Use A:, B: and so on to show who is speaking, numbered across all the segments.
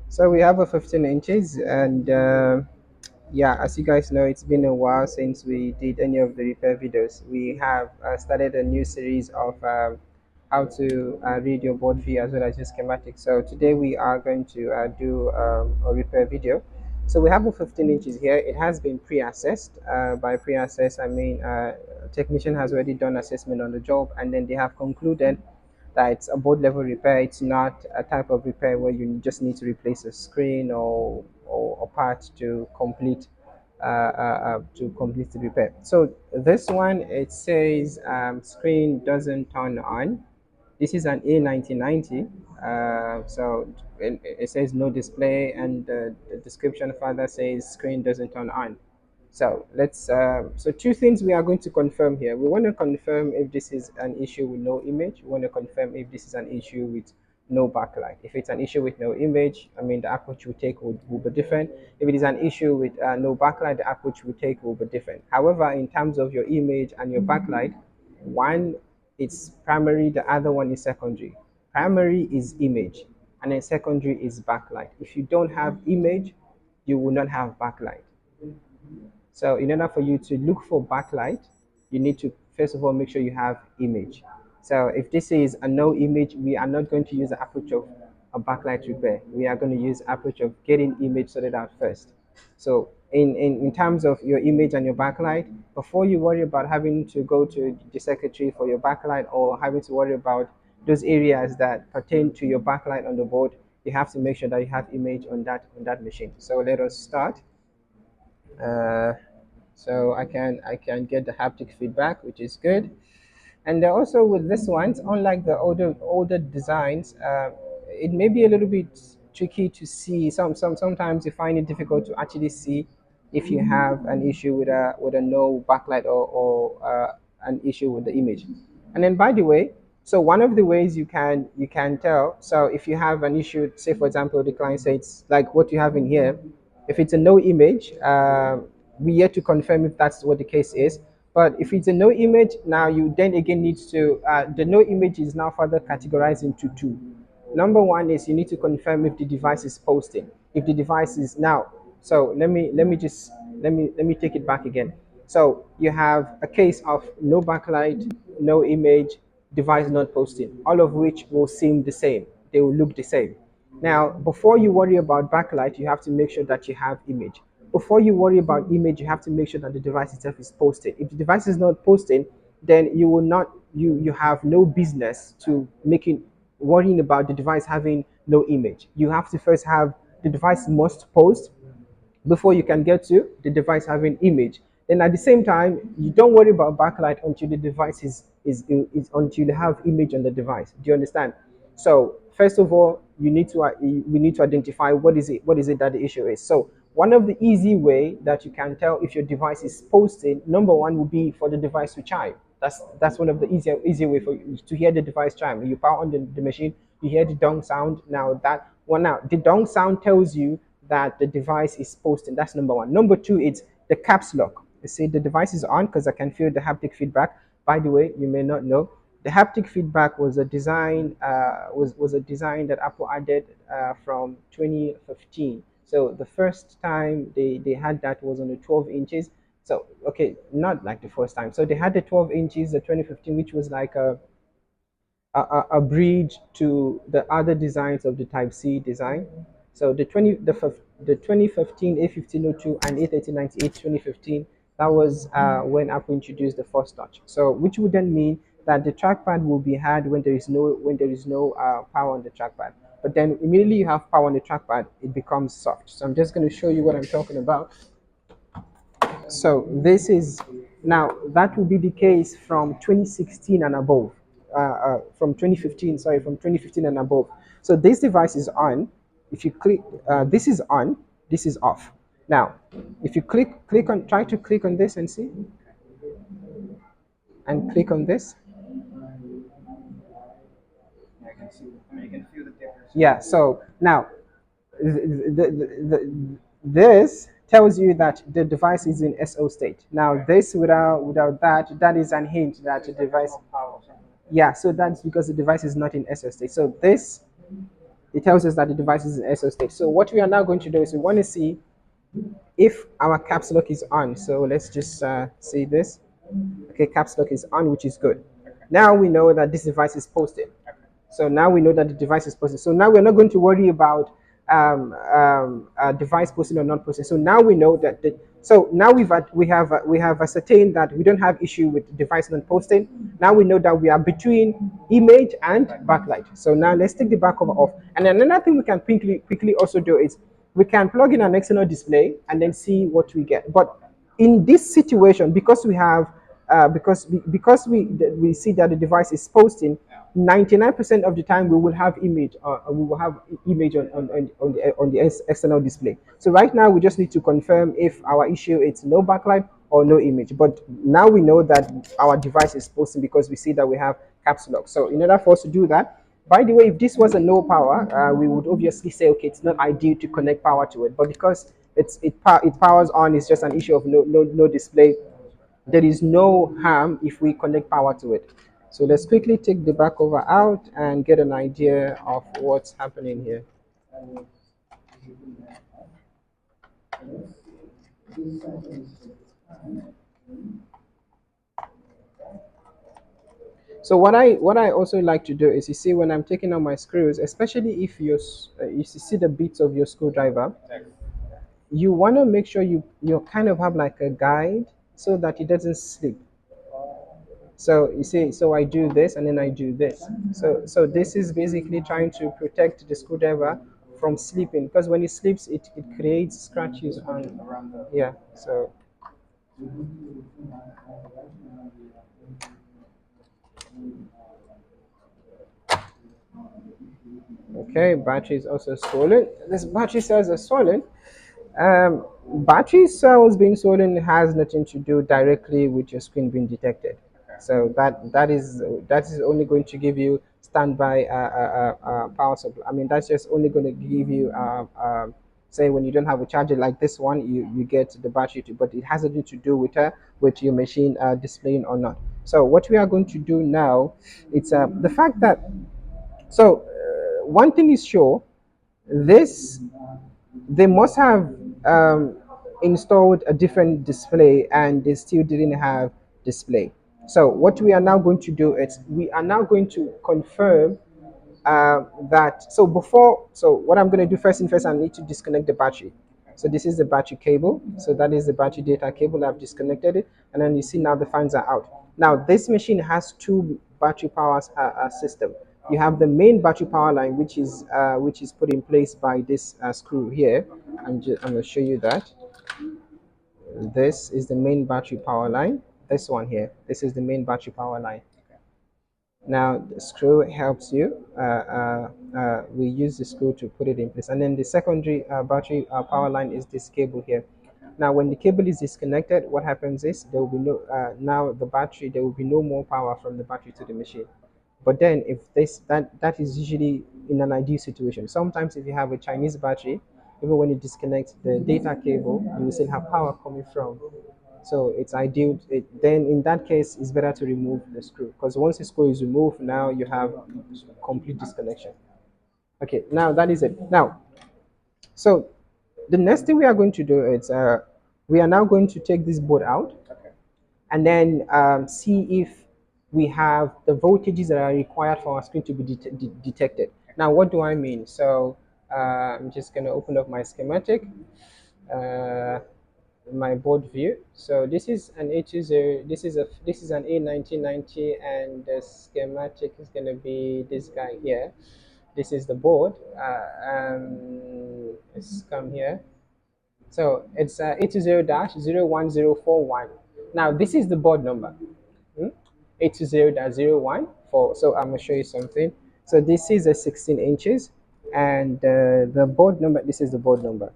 A: So we have a 15 inches, and yeah, as you guys know, it's been a while since we did any of the repair videos. We have started a new series of how to read your board view as well as your schematic. So today we are going to do a repair video. So we have a 15 inches here. It has been pre-assessed. By pre-assess, I mean technician has already done assessment on the job, and then they have concluded that it's a board level repair. It's not a type of repair where you just need to replace a screen or a part to complete the repair. So this one, it says screen doesn't turn on. This is an A1990. So it says no display, and the description further says screen doesn't turn on. So so two things we are going to confirm here. We want to confirm if this is an issue with no image. We want to confirm if this is an issue with no backlight. If it's an issue with no image, I mean, the approach we take will be different. If it is an issue with no backlight, the approach we take will be different. However, in terms of your image and your backlight, one, it's primary, the other one is secondary. Primary is image, and then secondary is backlight. If you don't have image, you will not have backlight. So in order for you to look for backlight, you need to first of all make sure you have image. So if this is a no image, we are not going to use the approach of a backlight repair. We are going to use approach of getting image sorted out first. So in terms of your image and your backlight, before you worry about having to go to the secretary for your backlight or having to worry about those areas that pertain to your backlight on the board, you have to make sure that you have image on that machine. So let us start. Uh, so I can get the haptic feedback, which is good. And also with this one, unlike the older designs, it may be a little bit tricky to see. Sometimes you find it difficult to actually see if you have an issue with a no backlight or an issue with the image. And then by the way, so one of the ways you can tell. So if you have an issue, say for example, the client says like what you have in here, if it's a no image, we yet to confirm if that's what the case is. But if it's a no image, now you then again need to, the no image is now further categorized into two. Number one is you need to confirm if the device is posting. If the device is now, so let me take it back again. So you have a case of no backlight, no image, device not posting, all of which will seem the same. They will look the same. Now, before you worry about backlight, you have to make sure that you have image. Before you worry about image, you have to make sure that the device itself is posted. If the device is not posting, then you will not you have no business to making worrying about the device having no image. You have to first have the device must post before you can get to the device having image. Then at the same time, you don't worry about backlight until the device is until you have image on the device. Do you understand? So first of all, we need to identify what is it that the issue is. So one of the easy way that you can tell if your device is posting, number one would be for the device to chime. That's one of the easier way for you to hear the device chime. You power on the machine, you hear the dong sound. Now the dong sound tells you that the device is posting. That's number one. Number two, it's the caps lock. You see the device is on because I can feel the haptic feedback. By the way, you may not know the haptic feedback was a design was a design that Apple added from 2015. So the first time they had that was on the 12 inches. So okay, not like the first time. So they had the 12 inches, the 2015, which was like a bridge to the other designs of the Type C design. So the 2015 A1502 and A1398 2015, that was when Apple introduced the Force Touch. So which would then mean that the trackpad will be had when there is no power on the trackpad. But then immediately you have power on the trackpad, it becomes soft. So I'm just going to show you what I'm talking about. So this is now that will be the case from 2016 and above, from 2015. Sorry, from 2015 and above. So this device is on. If you click, this is on. This is off. Now, if you try to click on this and see, and click on this. Yeah. So now, this tells you that the device is in SO state. Now, this without that is an hint that the device. Yeah, so that's because the device is not in SO state. So this it tells us that the device is in SO state. So what we are now going to do is we want to see if our caps lock is on. So let's just see this. Okay, caps lock is on, which is good. Now we know that this device is posted. So now we know that the device is posted. So now we're not going to worry about device posting or not posting. So now we know that. So now we have ascertained that we don't have issue with device not posting. Now we know that we are between image and backlight. So now let's take the back cover off. And then another thing we can quickly also do is we can plug in an external display and then see what we get. But in this situation, because we have because we see that the device is posting, 99% of the time we will have image we will have image on the external display. So right now we just need to confirm if our issue is no backlight or no image. But now we know that our device is posting because we see that we have caps lock. So in order for us to do that, by the way, if this was a no power, we would obviously say, okay, it's not ideal to connect power to it. But because it powers on, it's just an issue of no display. There is no harm if we connect power to it. So let's quickly take the back cover out and get an idea of what's happening here. So what I also like to do is, you see, when I'm taking out my screws, especially if you see the bits of your screwdriver, you want to make sure you kind of have like a guide so that it doesn't slip. So you see, so I do this and then I do this. So this is basically trying to protect the screwdriver from slipping, because when it slips, it creates scratches on around the, yeah. So okay, battery is also swollen. This battery cells are swollen. Battery cells being swollen has nothing to do directly with your screen being detected. So that is only going to give you standby power supply. I mean, that's just only going to give you say when you don't have a charger like this one, you get the battery to, but it has nothing to do with your machine displaying or not. So what we are going to do now, it's the fact that, so one thing is sure, this they must have installed a different display and they still didn't have display. So what we are now going to do is we are now going to confirm that. So before, so what I'm going to do first and first, I need to disconnect the battery. So this is the battery cable. So that is the battery data cable. I've disconnected it, and then you see now the fans are out. Now this machine has two battery power system. You have the main battery power line, which is put in place by this screw here. I'm going to show you that. This is the main battery power line. This one here. This is the main battery power line. Now the screw helps you. We use the screw to put it in place, and then the secondary battery power line is this cable here. Now, when the cable is disconnected, what happens is there will be no now the battery. There will be no more power from the battery to the machine. But then, if this that is usually in an ideal situation. Sometimes, if you have a Chinese battery, even when you disconnect the data cable, you will still have power coming from. So it's ideal. Then in that case, it's better to remove the screw, because once the screw is removed, now you have complete disconnection. Okay, now that is it. Now, so the next thing we are going to do is we are now going to take this board out and then see if we have the voltages that are required for our screen to be detected. Now, what do I mean? So I'm just going to open up my schematic. Uh, my board view. So this is an A20. This is an A1990, and the schematic is going to be this guy here. This is the board. Let's come here. So it's A20-01041. Now this is the board number. Hmm? A20-01 for. So I'm gonna show you something. So this is a 16 inches, and the board number. This is the board number.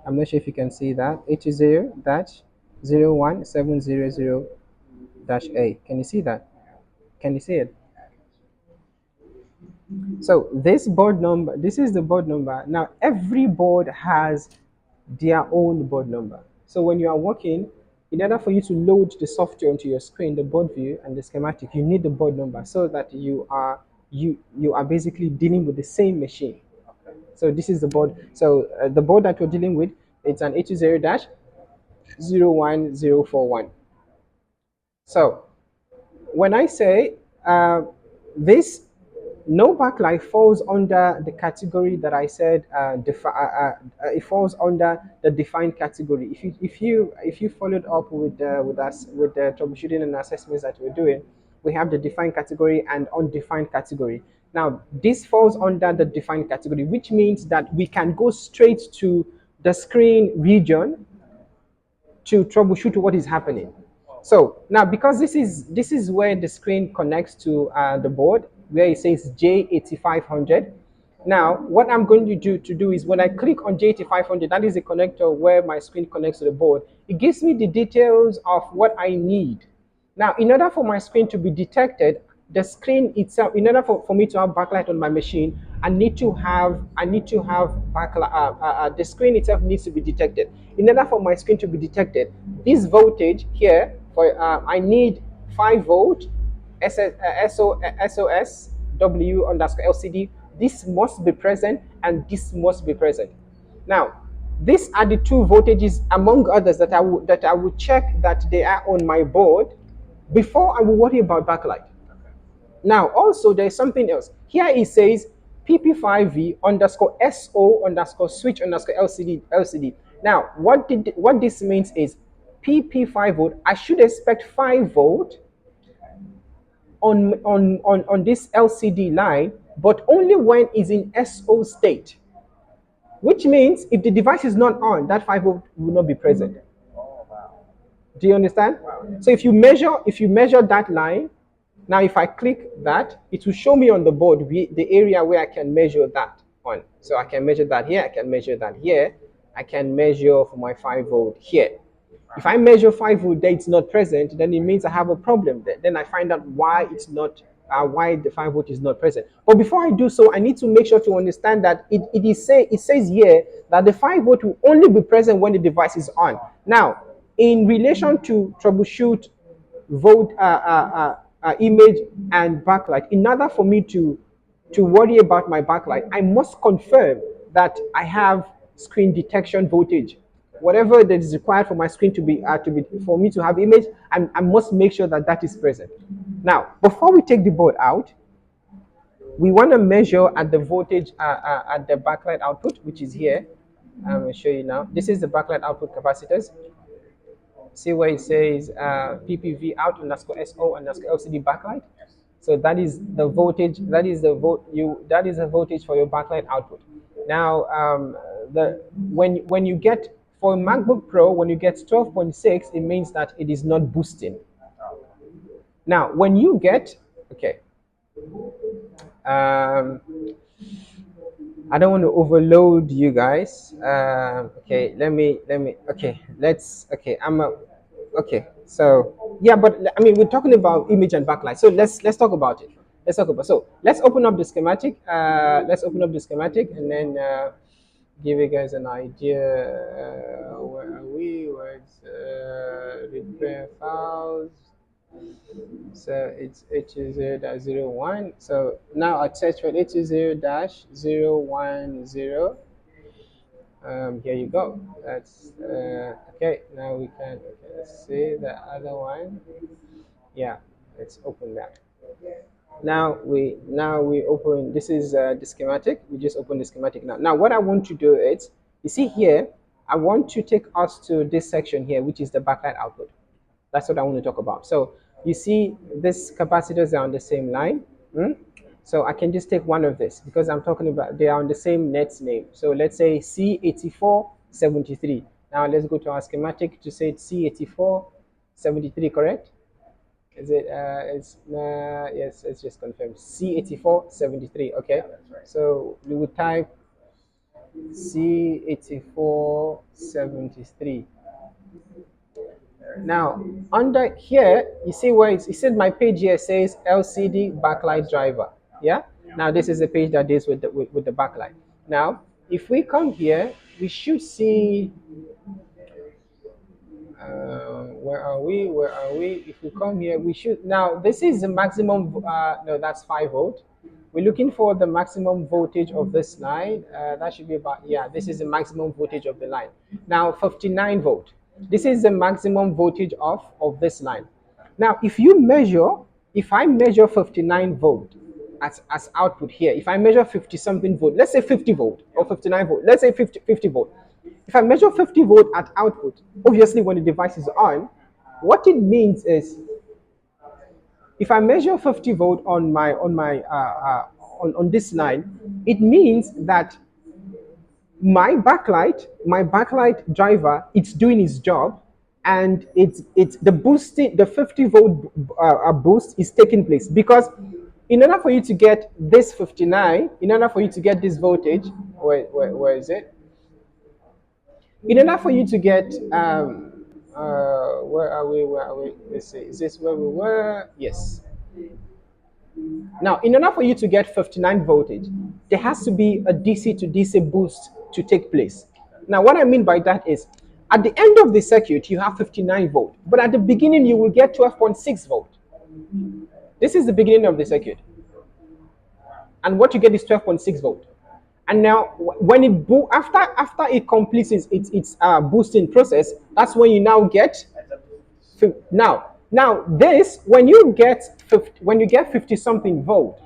A: I'm not sure if you can see that. 80-01700-A. Can you see that? Can you see it? So this board number, this is the board number. Now every board has their own board number. So when you are working, in order for you to load the software onto your screen, the board view and the schematic, you need the board number so that you are basically dealing with the same machine. So this is the board. So the board that we're dealing with, it's an 820-01041. So when I say this no backlight falls under the category that I said, it falls under the defined category. If you followed up with us with the troubleshooting and assessments that we're doing, we have the defined category and undefined category. Now this falls under the defined category, which means that we can go straight to the screen region to troubleshoot what is happening. So now, because this is where the screen connects to the board, where it says J8500. Now, what I'm going to do is when I click on J8500, that is the connector where my screen connects to the board. It gives me the details of what I need. Now, in order for my screen to be detected, the screen itself, in order for me to have backlight on my machine, I need to have backlight. The screen itself needs to be detected. In order for my screen to be detected, this voltage here I need 5 volt SOS W underscore LCD. This must be present and this must be present. Now, these are the two voltages among others that I would check that they are on my board before I will worry about backlight. Now, also there's something else. Here it says PP5V underscore SO underscore switch underscore LCD. Now, what this means is PP5 volt, I should expect 5 volt on this LCD line, but only when it's in SO state. Which means if the device is not on, that 5 volt will not be present. Do you understand? So if you measure that line, now if I click that, it will show me on the board the area where I can measure that on. So I can measure that here, I can measure that here, I can measure for my 5 volt here. If I measure 5 volt there, it's not present, then it means I have a problem there. Then I find out why it's not, why the 5 volt is not present. But before I do so, I need to make sure to understand that it says here that the 5 volt will only be present when the device is on. Now, in relation to troubleshoot volt image and backlight, in order for me to worry about my backlight, I must confirm that I have screen detection voltage. Whatever that is required for my screen to be for me to have image, I must make sure that that is present. Now, before we take the board out, we want to measure at the voltage at the backlight output, which is here. I'm going to show you now. This is the backlight output capacitors. See where it says PPV out underscore SO underscore LCD backlight. So that is the voltage. That is the voltage for your backlight output. Now, when you get for a MacBook Pro, when you get 12.6, it means that it is not boosting. Now, when you get okay, I don't want to overload you guys. Okay, okay, so yeah, but I mean, we're talking about image and backlight. So let's talk about it. So let's open up the schematic. Let's open up the schematic and then give you guys an idea. Where are we? Where's repair files? So it's H0-01. So now I search for H0-010. Here you go. That's okay. Now we can see the other one. Yeah, let's open that. Now we open. This is the schematic. We just open the schematic now. Now what I want to do is, you see here, I want to take us to this section here, which is the backlight output. That's what I want to talk about. So you see these capacitors are on the same line. So I can just take one of this because I'm talking about they are on the same net name. So let's say C8473. Now let's go to our schematic to say it's C8473, correct? Is it yes, let's just confirm C8473. Okay, so we would type C8473. Now, under here, you see where it said my page here says LCD backlight driver. Yeah. Now, this is the page that deals with the backlight. Now, if we come here, we should see. Where are we? Where are we? If we come here, we should now. This is the maximum. No, that's 5 volt. we're looking for the maximum voltage of this line. That should be about, yeah, this is the maximum voltage of the line. Now 59 volt. This is the maximum voltage of this line. Now if I measure 59 volt as output here, if I measure 50 something volt, let's say 50 volt or 59 volt, let's say 50 volt. If I measure 50 volt at output, obviously when the device is on, what it means is if I measure 50 volt on this line, it means that my backlight driver, it's doing its job, and it's the boosting, the 50 volt boost is taking place, because in order for you to get this 59, in order for you to get this voltage, where is it? In order for you to get where are we? Where are we? Let's see. Is this where we were? Yes. Now, in order for you to get 59 voltage, there has to be a DC to DC boost to take place. Now, what I mean by that is, at the end of the circuit, you have 59 volt, but at the beginning, you will get 12.6 volt. This is the beginning of the circuit. And what you get is 12.6 volt. And now, when after it completes its boosting process, that's when you now get now this, when you get 50 something volt,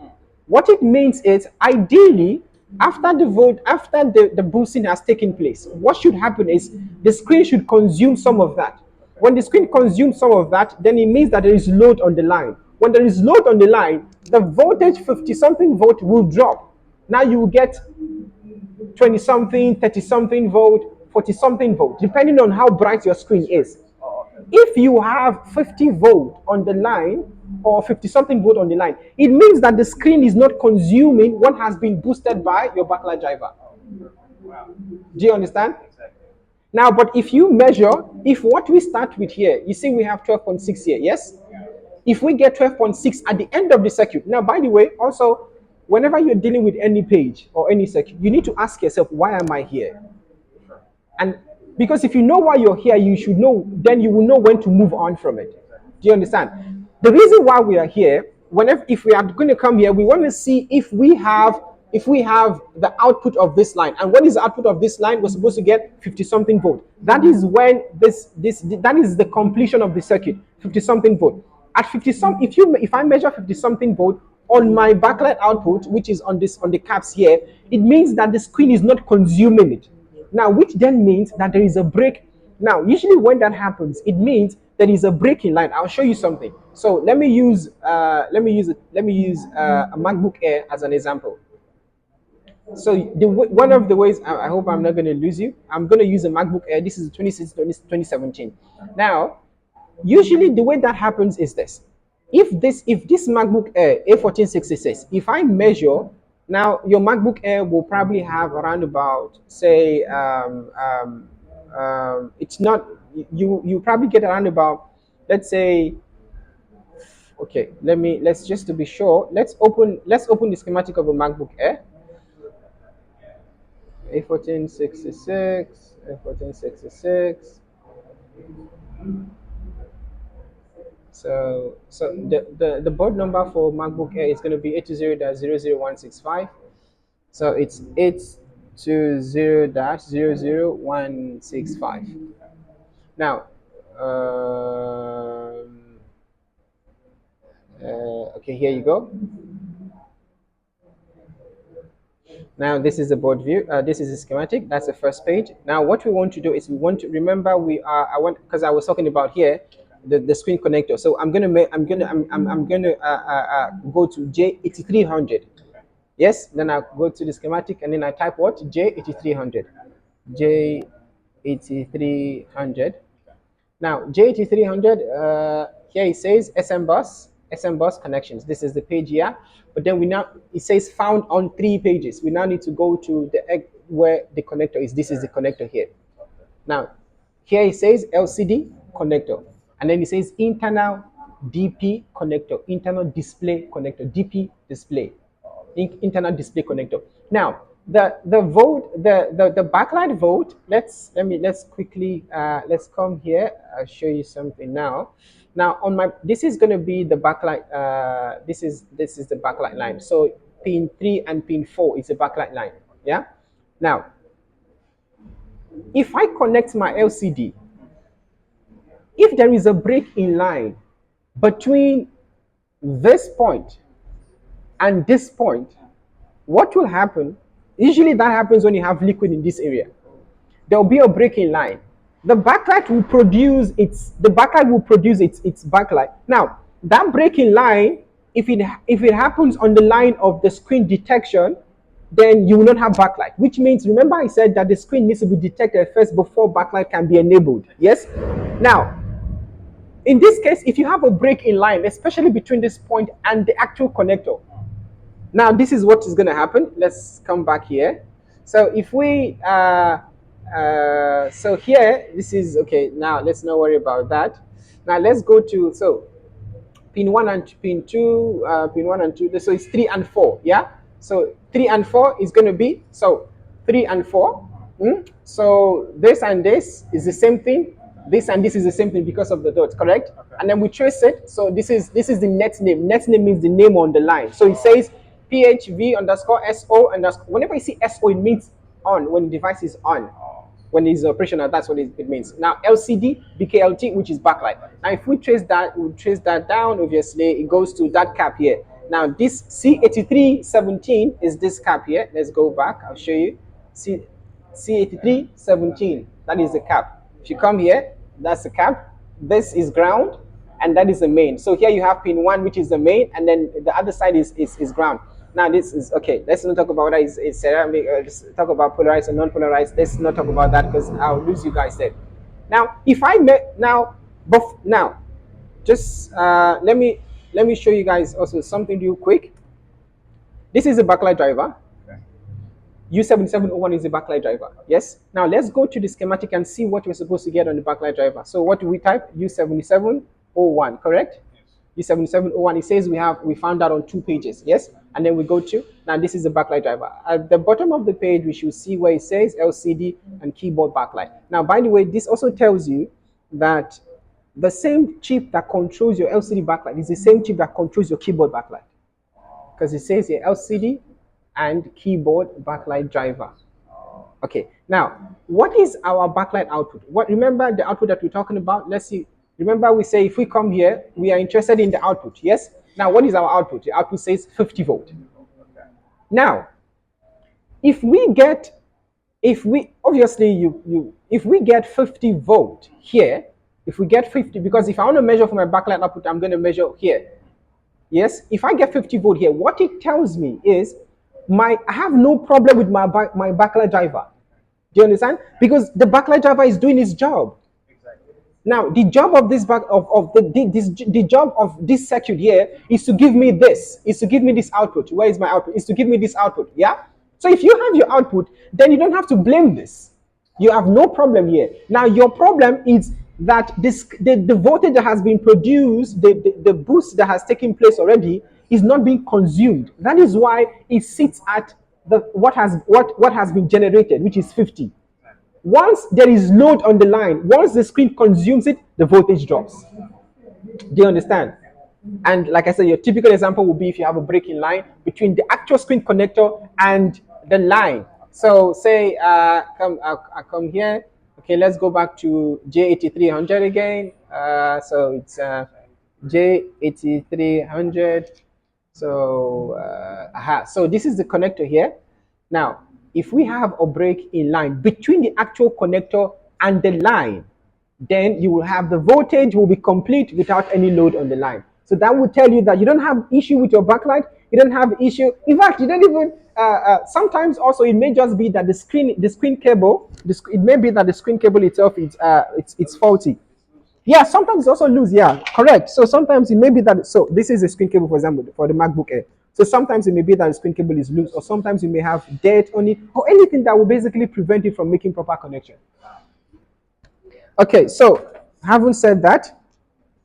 A: what it means is, ideally, after the boosting has taken place, what should happen is the screen should consume some of that. When the screen consumes some of that, then it means that there is load on the line. When there is load on the line, the voltage 50 something volt will drop. Now you will get 20 something, 30 something volt, 40 something volt, depending on how bright your screen is. If you have 50 volt on the line or 50 something volt on the line, it means that the screen is not consuming what has been boosted by your backlight driver. Do you understand? Now, but if you measure, if what we start with here, you see we have 12.6 here, yes? If we get 12.6 at the end of the circuit, now, by the way, also, whenever you're dealing with any page or any circuit, you need to ask yourself, why am I here? And because if you know why you're here, you should know, then you will know when to move on from it. Do you understand? The reason why we are here, if we are going to come here, we want to see if we have the output of this line. And what is the output of this line? We're supposed to get 50 something volt. That is when that is the completion of the circuit, 50 something volt. At 50 some, if I measure 50 something volt on my backlight output, which is on the caps here, it means that the screen is not consuming it. Now, which then means that there is a break. Now, usually when that happens, it means there is a break in line. I'll show you something. So let me use a MacBook Air as an example. So one of the ways, I hope I'm not going to lose you. I'm going to use a MacBook Air. This is 2017. Now, usually the way that happens is this. If this MacBook Air A1466, if I measure, now your MacBook Air will probably have around about, say, it's not, you probably get around about, let's say, okay, let's just to be sure, let's open the schematic of a MacBook Air. A1466. So the board number for MacBook Air is going to be 820-00165. So it's 820-00165. Now, okay, here you go. Now this is the board view. This is the schematic. That's the first page. Now what we want to do is we want to remember because I was talking about here the screen connector. So I'm gonna go to J8300. Yes. Then I go to the schematic and then I type what? J8300. J8300. Now J8300. Here it says SM bus connections. This is the page here. But then it says found on 3 pages. We now need to go to where the connector is. This is the connector here. Now, here it says LCD connector. And then it says internal DP connector, internal display connector, DP display, internal display connector. Now, the backlight volt, let's quickly, let's come here. I'll show you something now. Now this is going to be the backlight. This is the backlight line. So pin 3 and pin 4 is a backlight line. Yeah. Now, if I connect my LCD, if there is a break in line between this point and this point, what will happen? Usually that happens when you have liquid in this area. There will be a break in line. The backlight will produce its backlight. Now, that break in line, if it happens on the line of the screen detection, then you will not have backlight, which means, remember I said that the screen needs to be detected first before backlight can be enabled. Yes? Now, in this case, if you have a break in line, especially between this point and the actual connector, now this is what is going to happen. Let's come back here. So if we, so here, this is, okay, now let's not worry about that. Now let's go to, so pin 1 and pin 2, pin 1 and 2, so it's 3 and 4, yeah? So 3 and 4 is going to be, so 3 and 4. So this and this is the same thing. This and this is the same thing because of the dots, correct? Okay. And then we trace it. So this is the net name. Net name means the name on the line. So it says PHV underscore SO underscore. Whenever you see SO, it means on, when the device is on. When it's operational, that's what it means. Now LCD, BKLT, which is backlight. Now if we trace that down, obviously it goes to that cap here. Now this C8317 is this cap here. Let's go back. I'll show you. C8317. That is the cap. If you come here, that's the cap. This is ground, and that is the main. So here you have pin 1, which is the main, and then the other side is ground. Now this is, okay, let's not talk about that. It's ceramic. Let's talk about polarized and non-polarized. Let's not talk about that because I'll lose you guys there. Now, if I met now, just let me show you guys also something real quick. This is a backlight driver. U7701 is the backlight driver. Yes. Now let's go to the schematic and see what we're supposed to get on the backlight driver. So what do we type? U7701, correct? Yes. U7701. It says we found that on 2 pages. Yes. And then we go to, now this is the backlight driver. At the bottom of the page, we should see where it says LCD and keyboard backlight. Now, by the way, this also tells you that the same chip that controls your LCD backlight is the same chip that controls your keyboard backlight. Because it says here LCD and keyboard backlight driver. Okay, now what is our backlight output? Remember the output that we're talking about? Let's see. Remember we say if we come here, we are interested in the output. Yes. Now what is our output? The output says 50 volt. Now, if we get 50 volt here, if we get 50, because if I want to measure for my backlight output, I'm going to measure here. Yes. If I get 50 volt here, what it tells me is I have no problem with my backlight driver. Do you understand? Because the backlight driver is doing its job. Exactly. Now, the job of the job of this circuit here is to give me this. Is to give me this output. Where is my output? Is to give me this output. Yeah. So if you have your output, then you don't have to blame this. You have no problem here. Now your problem is that the voltage that has been produced, the boost that has taken place already, is not being consumed. That is why it sits at what has been generated, which is 50. Once there is load on the line, once the screen consumes it, the voltage drops. Do you understand? And like I said, your typical example would be if you have a break in line between the actual screen connector and the line. So say I come here. Okay, let's go back to J8300 again. So it's J8300. So so this is the connector here. Now, if we have a break in line between the actual connector and the line, then you will have the voltage will be complete without any load on the line. So that will tell you that you don't have issue with your backlight. You don't have issue. In fact, you don't even. Sometimes also it may just be that the screen cable. It may be that the screen cable itself is it's faulty. Yeah, sometimes it's also loose. Yeah, correct. So sometimes it may be that. So this is a screen cable, for example, for the MacBook Air. So sometimes it may be that the screen cable is loose, or sometimes you may have dirt on it, or anything that will basically prevent it from making proper connection. Okay, so having said that,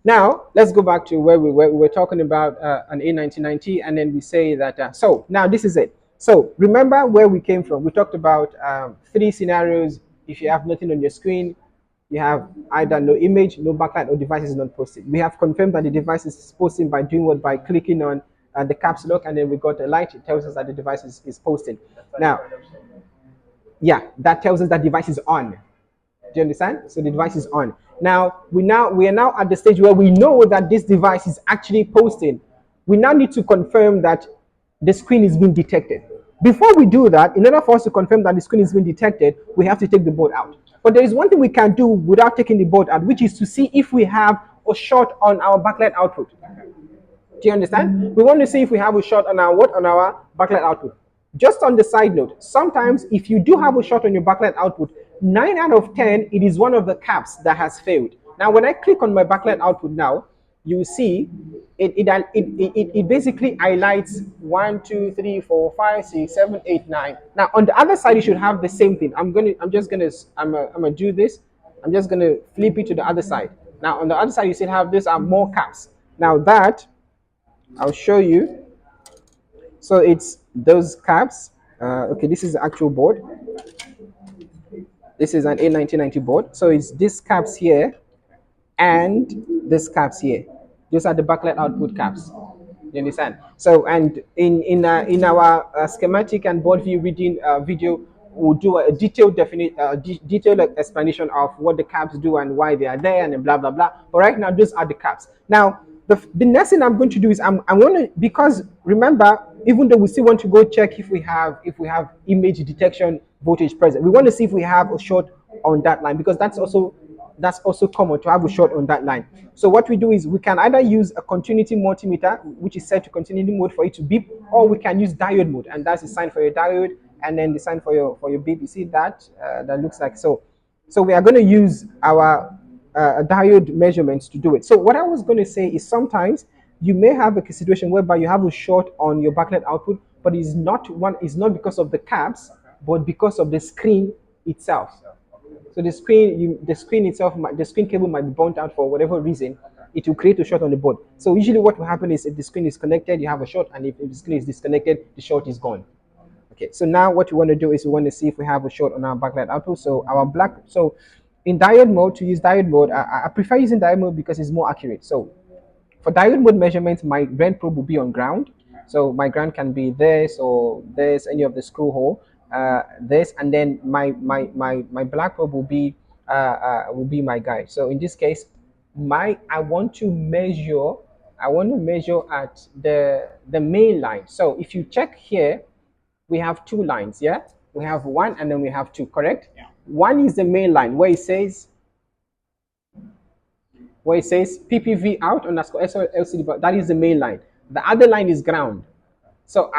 A: now let's go back to where we were talking about an A1990, and then we say that. So now this is it. So remember where we came from. We talked about 3 scenarios. If you have nothing on your screen, you have either no image, no backlight, or device is not posting. We have confirmed that the device is posting by doing what? By clicking on the caps lock, and then we got a light. It tells us that the device is posted. Now, yeah, that tells us that device is on. Do you understand? So the device is on. Now we are now at the stage where we know that this device is actually posting. We now need to confirm that the screen is being detected. Before we do that, in order for us to confirm that the screen is being detected, we have to take the board out. But there is one thing we can do without taking the board out, which is to see if we have a short on our backlight output. Do you understand? We want to see if we have a short on our what on our backlight output. Just on the side note, sometimes if you do have a short on your backlight output, 9 out of 10, it is one of the caps that has failed. Now, when I click on my backlight output now, you see it basically highlights 1, 2, 3, 4, 5, 6, 7, 8, 9. Now, on the other side, you should have the same thing. I'm gonna do this. I'm just gonna flip it to the other side. Now, on the other side, you still have this are more caps. Now that I'll show you. So it's those caps. Okay, this is the actual board. This is an A1990 board. So it's these caps here and these caps here. Those are the backlight output caps. You understand? So, and in our schematic and board view reading video, we'll do a detailed explanation of what the caps do and why they are there and blah blah blah. But right now, those are the caps. Now, the next thing I'm going to do is I'm going to, because remember, even though we still want to go check if we have image detection voltage present, we want to see if we have a short on that line, because that's also common to have a short on that line. So what we do is we can either use a continuity multimeter, which is set to continuity mode for it to beep, or we can use diode mode, and that's the sign for your diode, and then the sign for your beep. You see that that looks like so. So we are going to use our diode measurements to do it. So what I was going to say is sometimes you may have a situation whereby you have a short on your backlight output, but it's not because of the caps, but because of the screen itself. So the screen itself, the screen cable might be burnt out for whatever reason. It will create a short on the board. So usually what will happen is if the screen is connected, you have a short, and if the screen is disconnected, the short is gone. Okay, so now what we want to do is we want to see if we have a short on our backlight output. So in diode mode, to use diode mode, I prefer using diode mode because it's more accurate. So for diode mode measurements, my red probe will be on ground. So my ground can be this or this, any of the screw hole, this, and then my black probe will be my guide. So in this case, I want to measure at the main line. So if you check here, we have two lines. Yeah, we have one and then we have two. Correct? Yeah. One is the main line where it says PPV out underscore LCD, but that is the main line. The other line is ground. So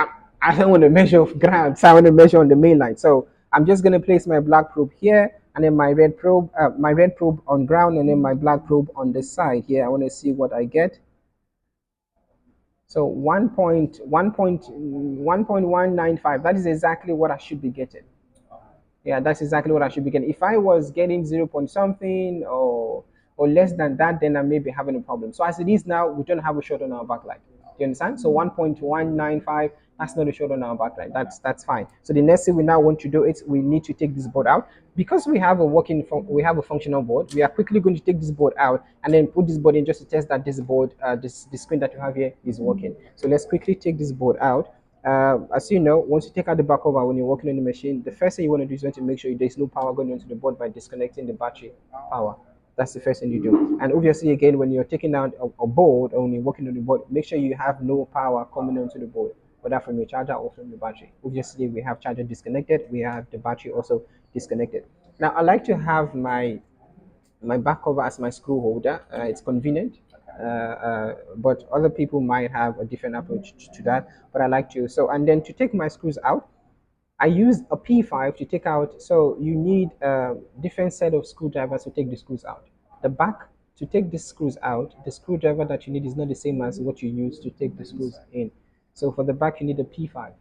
A: I don't want to measure ground, so I want to measure on the main line. So I'm just going to place my black probe here, and then my red probe on ground, and then my black probe on the side here. I want to see what I get. So 1.195, that is exactly what I should be getting. Yeah, that's exactly what I should be getting. If I was getting 0 point something or less than that, then I may be having a problem. So as it is now, we don't have a short on our backlight. Do you understand? So 1.195, that's not a short on our backlight. That's fine. So the next thing we now want to do is we need to take this board out. Because we have a functional board, we are quickly going to take this board out and then put this board in just to test that this board, the screen that you have here is working. So let's quickly take this board out. As you know, once you take out the back cover when you're working on the machine, the first thing you want to do is you want to make sure there's no power going into the board by disconnecting the battery power. That's the first thing you do. And obviously, again, when you're taking out a board or when you're working on the board, make sure you have no power coming onto the board, whether from your charger or from the battery. Obviously, we have charger disconnected. We have the battery also disconnected. Now, I like to have my back cover as my screw holder. It's convenient. But other people might have a different approach to that, but I like to. So, and then to take my screws out, I used a P5 to take out. So you need a different set of screwdrivers to take the screws out. The back to take the screws out, the screwdriver that you need is not the same as what you use to take the screws in. So for the back, you need a P5.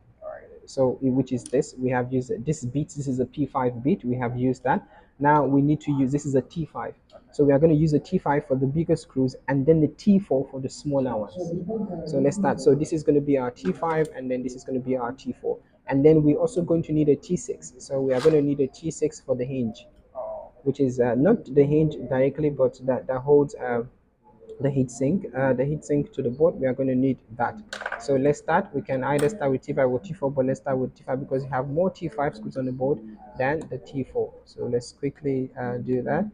A: So which is this, we have used this bit. This is a P5 bit, we have used that. Now we need to use, this is a T5. So we are going to use a T5 for the bigger screws and then the T4 for the smaller ones. So let's start. So this is going to be our T5 and then this is going to be our T4. And then we're also going to need a T6. So we are going to need a T6 for the hinge, which is not the hinge directly, but that holds the heat sink to the board. We are going to need that. So let's start. We can either start with T5 or T4, but let's start with T5 because you have more T5 screws on the board than the T4. So let's quickly do that.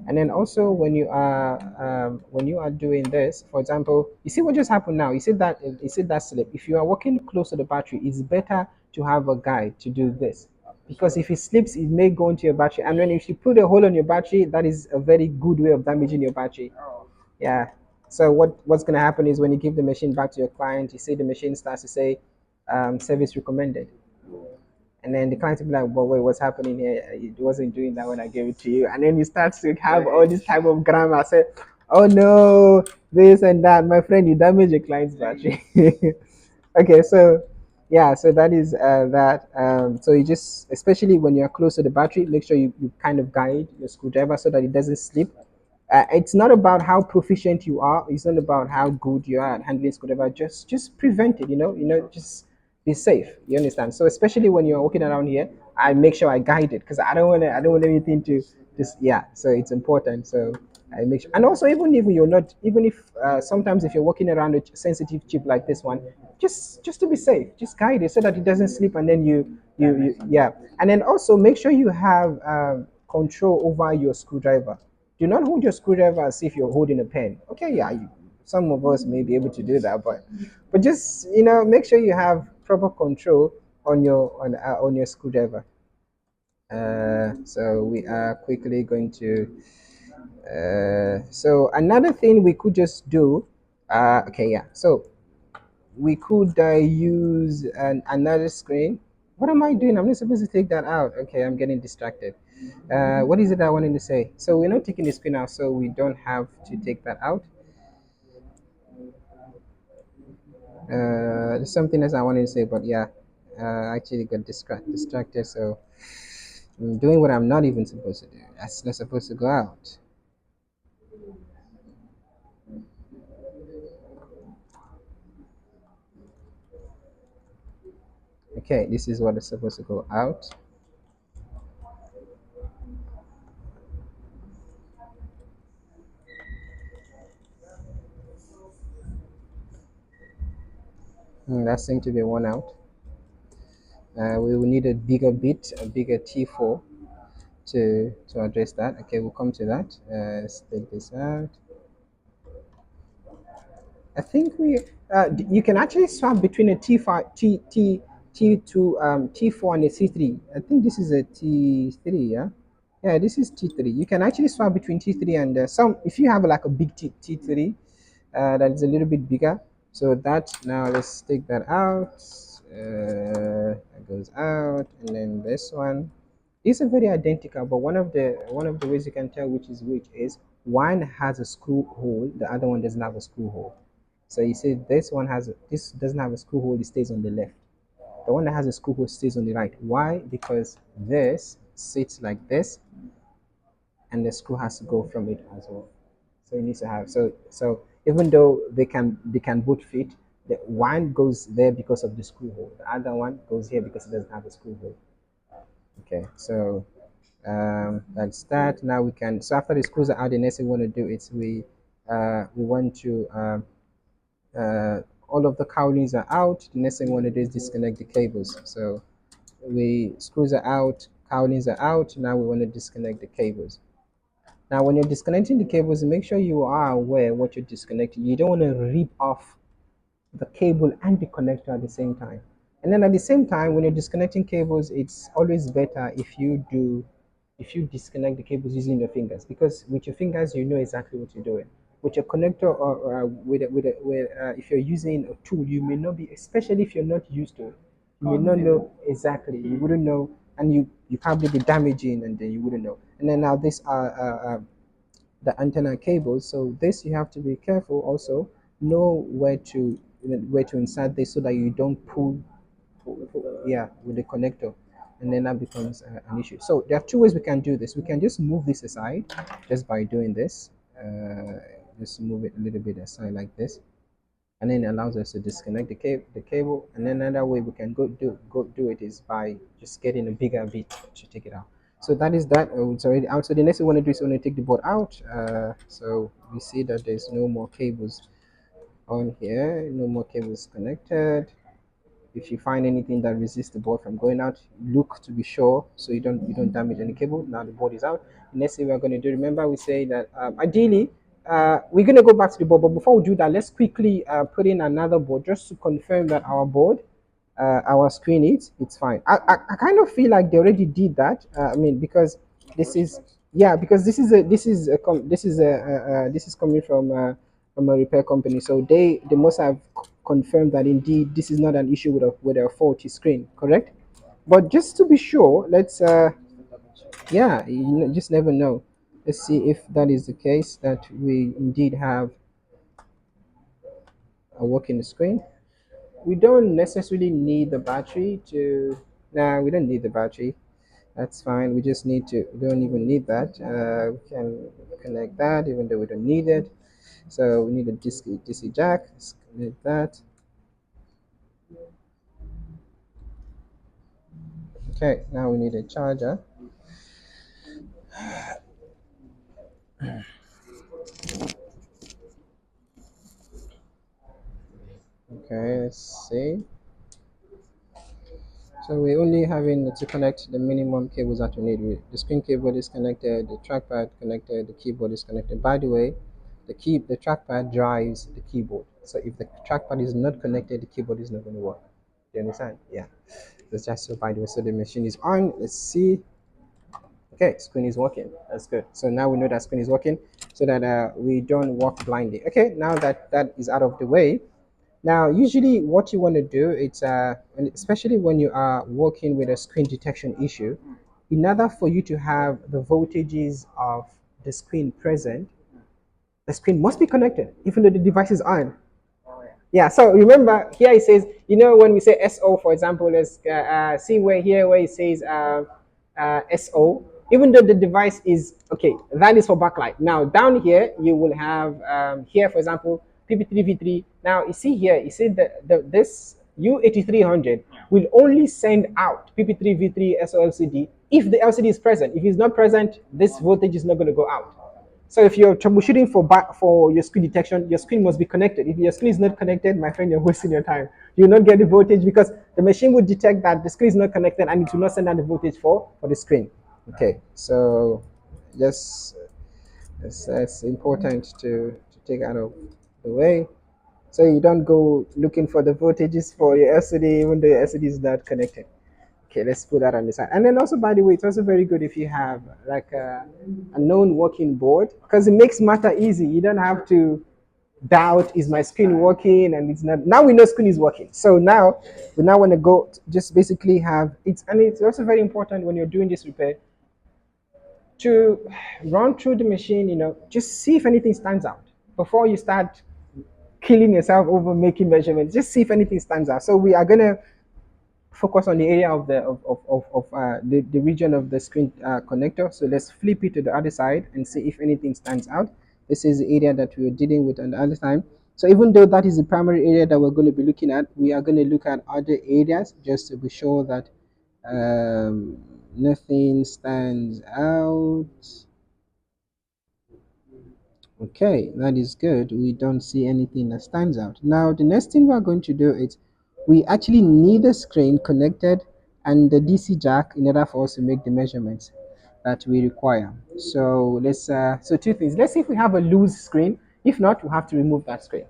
A: And then also when you are doing this, for example, you see what just happened now. You see that slip. If you are working close to the battery, it's better to have a guide to do this, because if it slips, it may go into your battery. And then if you put a hole on your battery, that is a very good way of damaging your battery. Yeah. So what's gonna happen is when you give the machine back to your client, you see the machine starts to say service recommended. And then the client will be like, "But wait, what's happening here? It wasn't doing that when I gave it to you." And then you start to have all this type of grammar. Say, "Oh no, this and that, my friend, you damage your client's battery." Okay, so yeah, so that is that. So you just, especially when you're close to the battery, make sure you kind of guide your screwdriver so that it doesn't slip. It's not about how proficient you are. It's not about how good you are at handling screwdriver. Just prevent it. Just be safe. You understand? So especially when you're walking around here, I make sure I guide it because I don't want anything to just, yeah. So it's important. So I make sure, and also even if you're not, even if sometimes if you're walking around a sensitive chip like this one, just to be safe, just guide it so that it doesn't slip, and then yeah. And then also make sure you have control over your screwdriver. Do not hold your screwdriver as if you're holding a pen. Okay, yeah, some of us may be able to do that, but just make sure you have proper control on your screwdriver. So we are quickly going to. So another thing we could just do. Okay, yeah. So we could use another screen. What am I doing? I'm not supposed to take that out. Okay, I'm getting distracted. What is it I wanted to say? So we're not taking the screen out, so we don't have to take that out. There's something else I wanted to say, but yeah, I actually got distracted. So I'm doing what I'm not even supposed to do. That's not supposed to go out. Okay, this is what is supposed to go out. That seemed to be one out. We will need a bigger bit, a bigger T4 to address that. Okay, we'll come to that. Let's take this out. I think you can actually swap between a T5, T2, T4 and a T3. I think this is a T3, yeah. Yeah, this is T3. You can actually swap between T3 and some. If you have like a big T3, that is a little bit bigger. So that, now let's take that out. That goes out, and then this one. These are very identical, but one of the ways you can tell which is which is one has a screw hole, the other one doesn't have a screw hole. So you see this doesn't have a screw hole, it stays on the left. The one that has a screw hole stays on the right. Why? Because this sits like this, and the screw has to go from it as well. So it needs to have, so even though they can both fit, the one goes there because of the screw hole. The other one goes here because it doesn't have a screw hole. Okay, so that's that. Now we can. So after the screws are out, the next thing we want to do is we want to all of the cowlings are out. The next thing we want to do is disconnect the cables. So we screws are out, cowlings are out. Now we want to disconnect the cables. Now, when you're disconnecting the cables, make sure you are aware what you're disconnecting. You don't want to rip off the cable and the connector at the same time. And then at the same time, when you're disconnecting cables, it's always better if you disconnect the cables using your fingers, because with your fingers you know exactly what you're doing. With your connector or if you're using a tool, you may not be, especially if you're not used to it, you may not know exactly. You wouldn't know, and you probably be damaging, and then you wouldn't know. And then now these are the antenna cables. So this you have to be careful. Also know where to insert this so that you don't yeah, with the connector, and then that becomes an issue. So there are two ways we can do this. We can just move this aside just by doing this. Just move it a little bit aside like this, and then it allows us to disconnect the cable. And then another way we can go do it is by just getting a bigger bit to take it out. So that is that. It's already out. So the next thing we want to do is we want to take the board out. So we see that there's no more cables on here. No more cables connected. If you find anything that resists the board from going out, look to be sure so you don't damage any cable. Now the board is out. Next thing we're going to do, remember we say that ideally we're going to go back to the board, but before we do that, let's quickly put in another board just to confirm that our screen it's fine. I kind of feel like they already did that. I mean, because this is yeah, because this is coming from a repair company, so they must have confirmed that indeed this is not an issue with a faulty screen, correct? But just to be sure, let's yeah, just never know. Let's see if that is the case, that we indeed have a working screen. We don't necessarily need the battery to. Nah, we don't need the battery. That's fine. We just need to. We don't even need that. We can connect that even though we don't need it. So we need a DC jack. Let's connect that. Okay. Now we need a charger. Okay. Let's see. So we're only having to connect the minimum cables that we need. The screen cable is connected, the trackpad connected, the keyboard is connected. By the way, the trackpad drives the keyboard. So if the trackpad is not connected, the keyboard is not going to work. Do you understand? Yeah. That's just so by the way. So the machine is on. Let's see. Okay, screen is working. That's good. So now we know that screen is working, so that we don't walk blindly. Okay, now that that is out of the way, now, usually what you want to do, and especially when you are working with a screen detection issue, in order for you to have the voltages of the screen present, the screen must be connected, even though the device is on. Yeah, so remember here it says, when we say SO, for example, let's see where it says SO, even though the device is, okay, that is for backlight. Now, down here, you will have, here, for example, PP3V3. Now, you see here, you see this U8300 will only send out PP3V3 SOLCD if the LCD is present. If it's not present, this voltage is not going to go out. So if you're troubleshooting for your screen detection, your screen must be connected. If your screen is not connected, my friend, you're wasting your time. You'll not get the voltage because the machine will detect that the screen is not connected and it will not send out the voltage for the screen. Okay, so just it's important to take out of the way, so you don't go looking for the voltages for your LCD even though your LCD is not connected. Okay, let's put that on the side. And then also, by the way, it's also very good if you have like a known working board, because it makes matter easy. You don't have to doubt, is my screen working, and it's not. Now we know screen is working. So now we now want to go just basically have it. And it's also very important when you're doing this repair to run through the machine, just see if anything stands out before you start killing yourself over making measurements. Just see if anything stands out. So we are gonna focus on the area of the region of the screen connector. So let's flip it to the other side and see if anything stands out. This is the area that we are dealing with on the other time. So even though that is the primary area that we're going to be looking at, we are going to look at other areas just to be sure that nothing stands out. Okay, that is good. We don't see anything that stands out. Now, the next thing we're going to do is we actually need a screen connected and the DC jack in order for us to make the measurements that we require. So so two things. Let's see if we have a loose screen. If not, we'll have to remove that screen.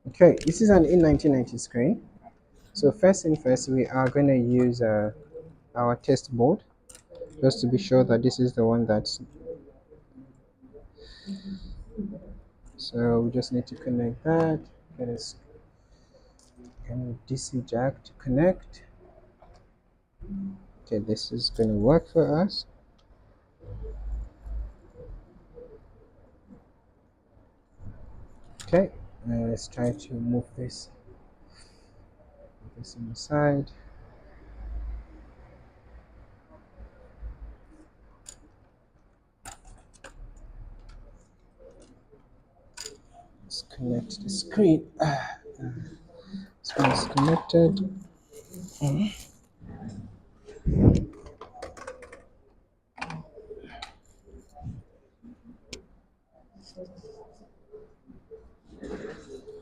A: Okay, this is an A1990 screen. So first thing first, we are going to use our test board just to be sure that this is the one that's. So we just need to connect that. Get a DC jack to connect. Okay, this is going to work for us. Okay, let's try to move this on the side. Let's connect the screen. Screen is connected.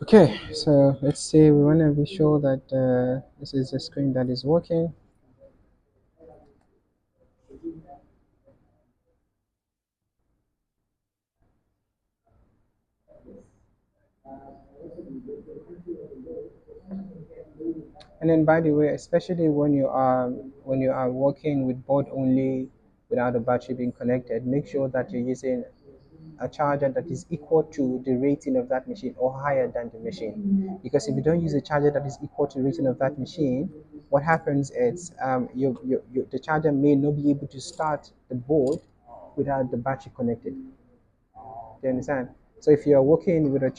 A: Okay, so let's see. We want to be sure that this is a screen that is working. And then, by the way, especially when you are working with board only without the battery being connected, make sure that you're using a charger that is equal to the rating of that machine or higher than the machine. Because if you don't use a charger that is equal to the rating of that machine, what happens is the charger may not be able to start the board without the battery connected. Do you understand? So if you're working with a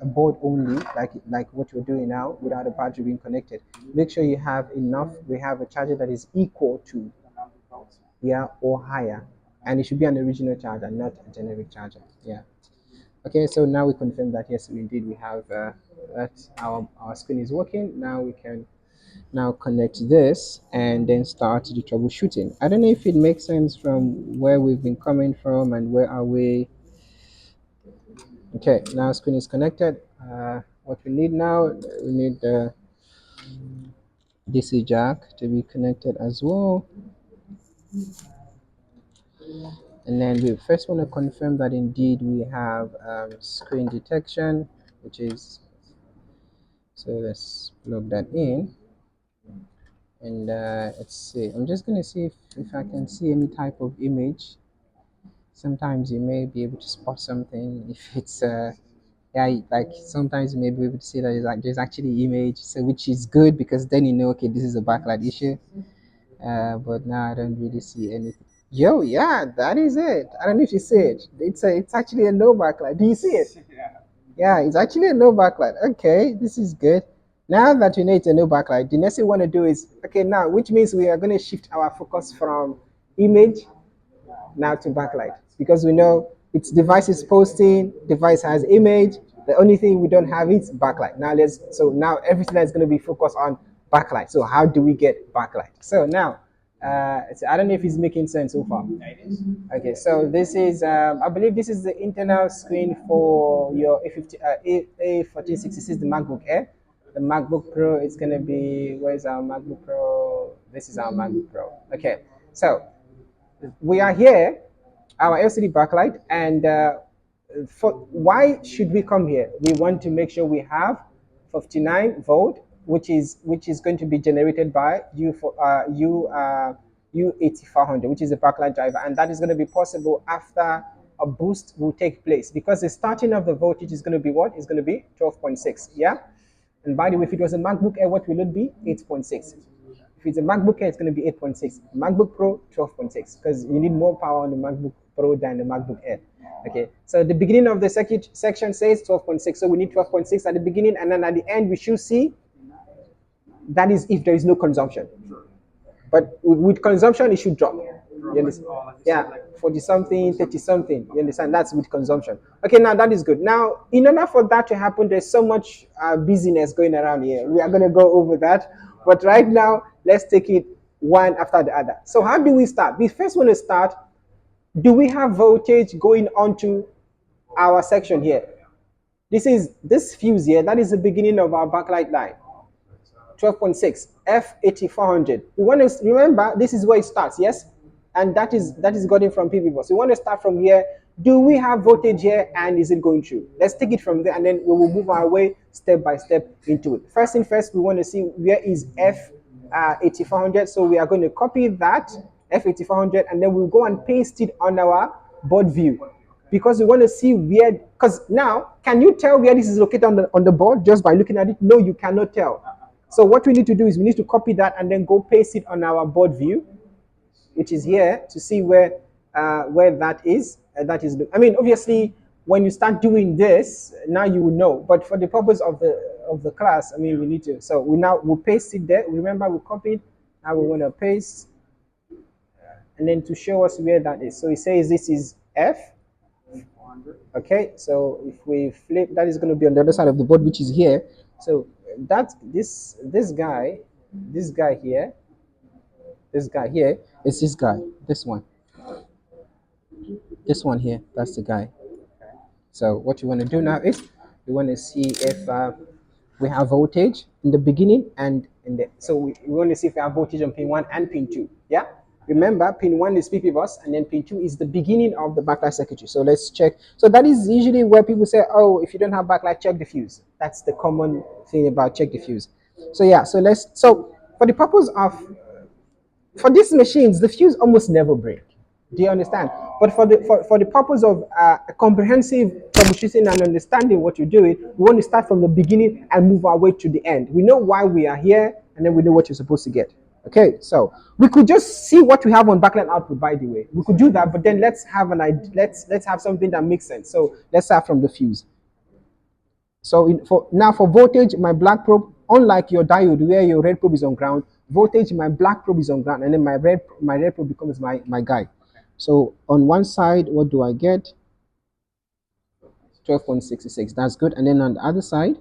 A: board only, like what you're doing now, without a battery being connected, make sure you have enough. We have a charger that is equal to, yeah, or higher, and it should be an original charger, not a generic charger. Yeah. Okay. So now we confirm that yes, indeed we have that our screen is working. Now we can now connect this and then start the troubleshooting. I don't know if it makes sense from where we've been coming from and where are we. Okay, now screen is connected. What we need now, we need the DC jack to be connected as well. And then we first want to confirm that indeed we have screen detection, which is, so let's plug that in. And let's see, I'm just going to see if I can see any type of image. Sometimes you may be able to spot something if it's yeah, like sometimes you may be able to see that there's actually image, so which is good because then you know, okay, this is a backlight issue. But now I don't really see anything. Yo, yeah, that is it. I don't know if you see it. It's actually a no backlight. Do you see it? Yeah, it's actually a no backlight. Okay, this is good. Now that we know it's a no backlight, the next thing we want to do is, okay, now which means we are going to shift our focus from image now to backlight because we know its device is posting, device has image. The only thing we don't have is backlight. Now everything is going to be focused on backlight. So how do we get backlight? So now, I don't know if it's making sense so far. Okay, so this is, I believe this is the internal screen for your A1466, the MacBook Air. The MacBook Pro is going to be, where's our MacBook Pro? This is our MacBook Pro. Okay, so we are here, our LCD backlight, and for why should we come here? We want to make sure we have 59 volt, which is going to be generated by U8400, which is a backlight driver, and that is going to be possible after a boost will take place because the starting of the voltage is going to be what? Is going to be 12.6. Yeah. And by the way, if it was a MacBook Air, what will it be? 8.6. If it's a MacBook Air, it's going to be 8.6. MacBook Pro, 12.6, because you need more power on the MacBook Pro than the MacBook Air. Okay, so the beginning of the section says 12.6, so we need 12.6 at the beginning, and then at the end we should see that is if there is no consumption. But with consumption, it should drop. You understand? Yeah, 40 something, 30 something. You understand? That's with consumption. Okay, now that is good. Now, in order for that to happen, there's so much busyness going around here. We are going to go over that. But right now, let's take it one after the other. So, how do we start? We first want to start. Do we have voltage going onto our section here? This fuse here. That is the beginning of our backlight line. 12.6 F8400. We want to remember this is where it starts, yes, and that is gotten from PV bus. We want to start from here. do we have voltage here and is it going through? Let's take it from there and then we will move our way step by step into it. First thing first, we want to see where is F8400. So we are going to copy that F8400 and then we'll go and paste it on our board view because we want to see where, because now, can you tell where this is located on the board just by looking at it? No, you cannot tell. So what we need to do is we need to copy that and then go paste it on our board view, which is here, to see where that is. That is, I mean, obviously, when you start doing this, now you will know. But for the purpose of the class, I mean, we need to. So we'll paste it there. Remember, we copied. Now we want to paste, and then to show us where that is. So it says this is F. Okay, so if we flip, that is going to be on the other side of the board, which is here. So that's this guy here. This guy here is this guy. This one. This one here. That's the guy. So what you want to do now is we want to see if we have voltage in the beginning and in the. So we want to see if we have voltage on pin 1 and pin 2. Yeah. Remember, pin 1 is PP bus, and then pin 2 is the beginning of the backlight circuitry. So let's check. So that is usually where people say, oh, if you don't have backlight, check the fuse. That's the common thing about check the fuse. So yeah, so for the purpose of, for these machines, the fuse almost never break. Do you understand? But for the purpose of comprehensive troubleshooting and understanding what you're doing, we want to start from the beginning and move our way to the end. We know why we are here, and then we know what you're supposed to get. Okay, so we could just see what we have on backlight output. By the way, we could do that, but then let's have let's have something that makes sense. So let's start from the fuse. So for voltage, my black probe, unlike your diode where your red probe is on ground, voltage, my black probe is on ground, and then my red probe becomes my guide. So on one side, what do I get? 12.66. That's good. And then on the other side,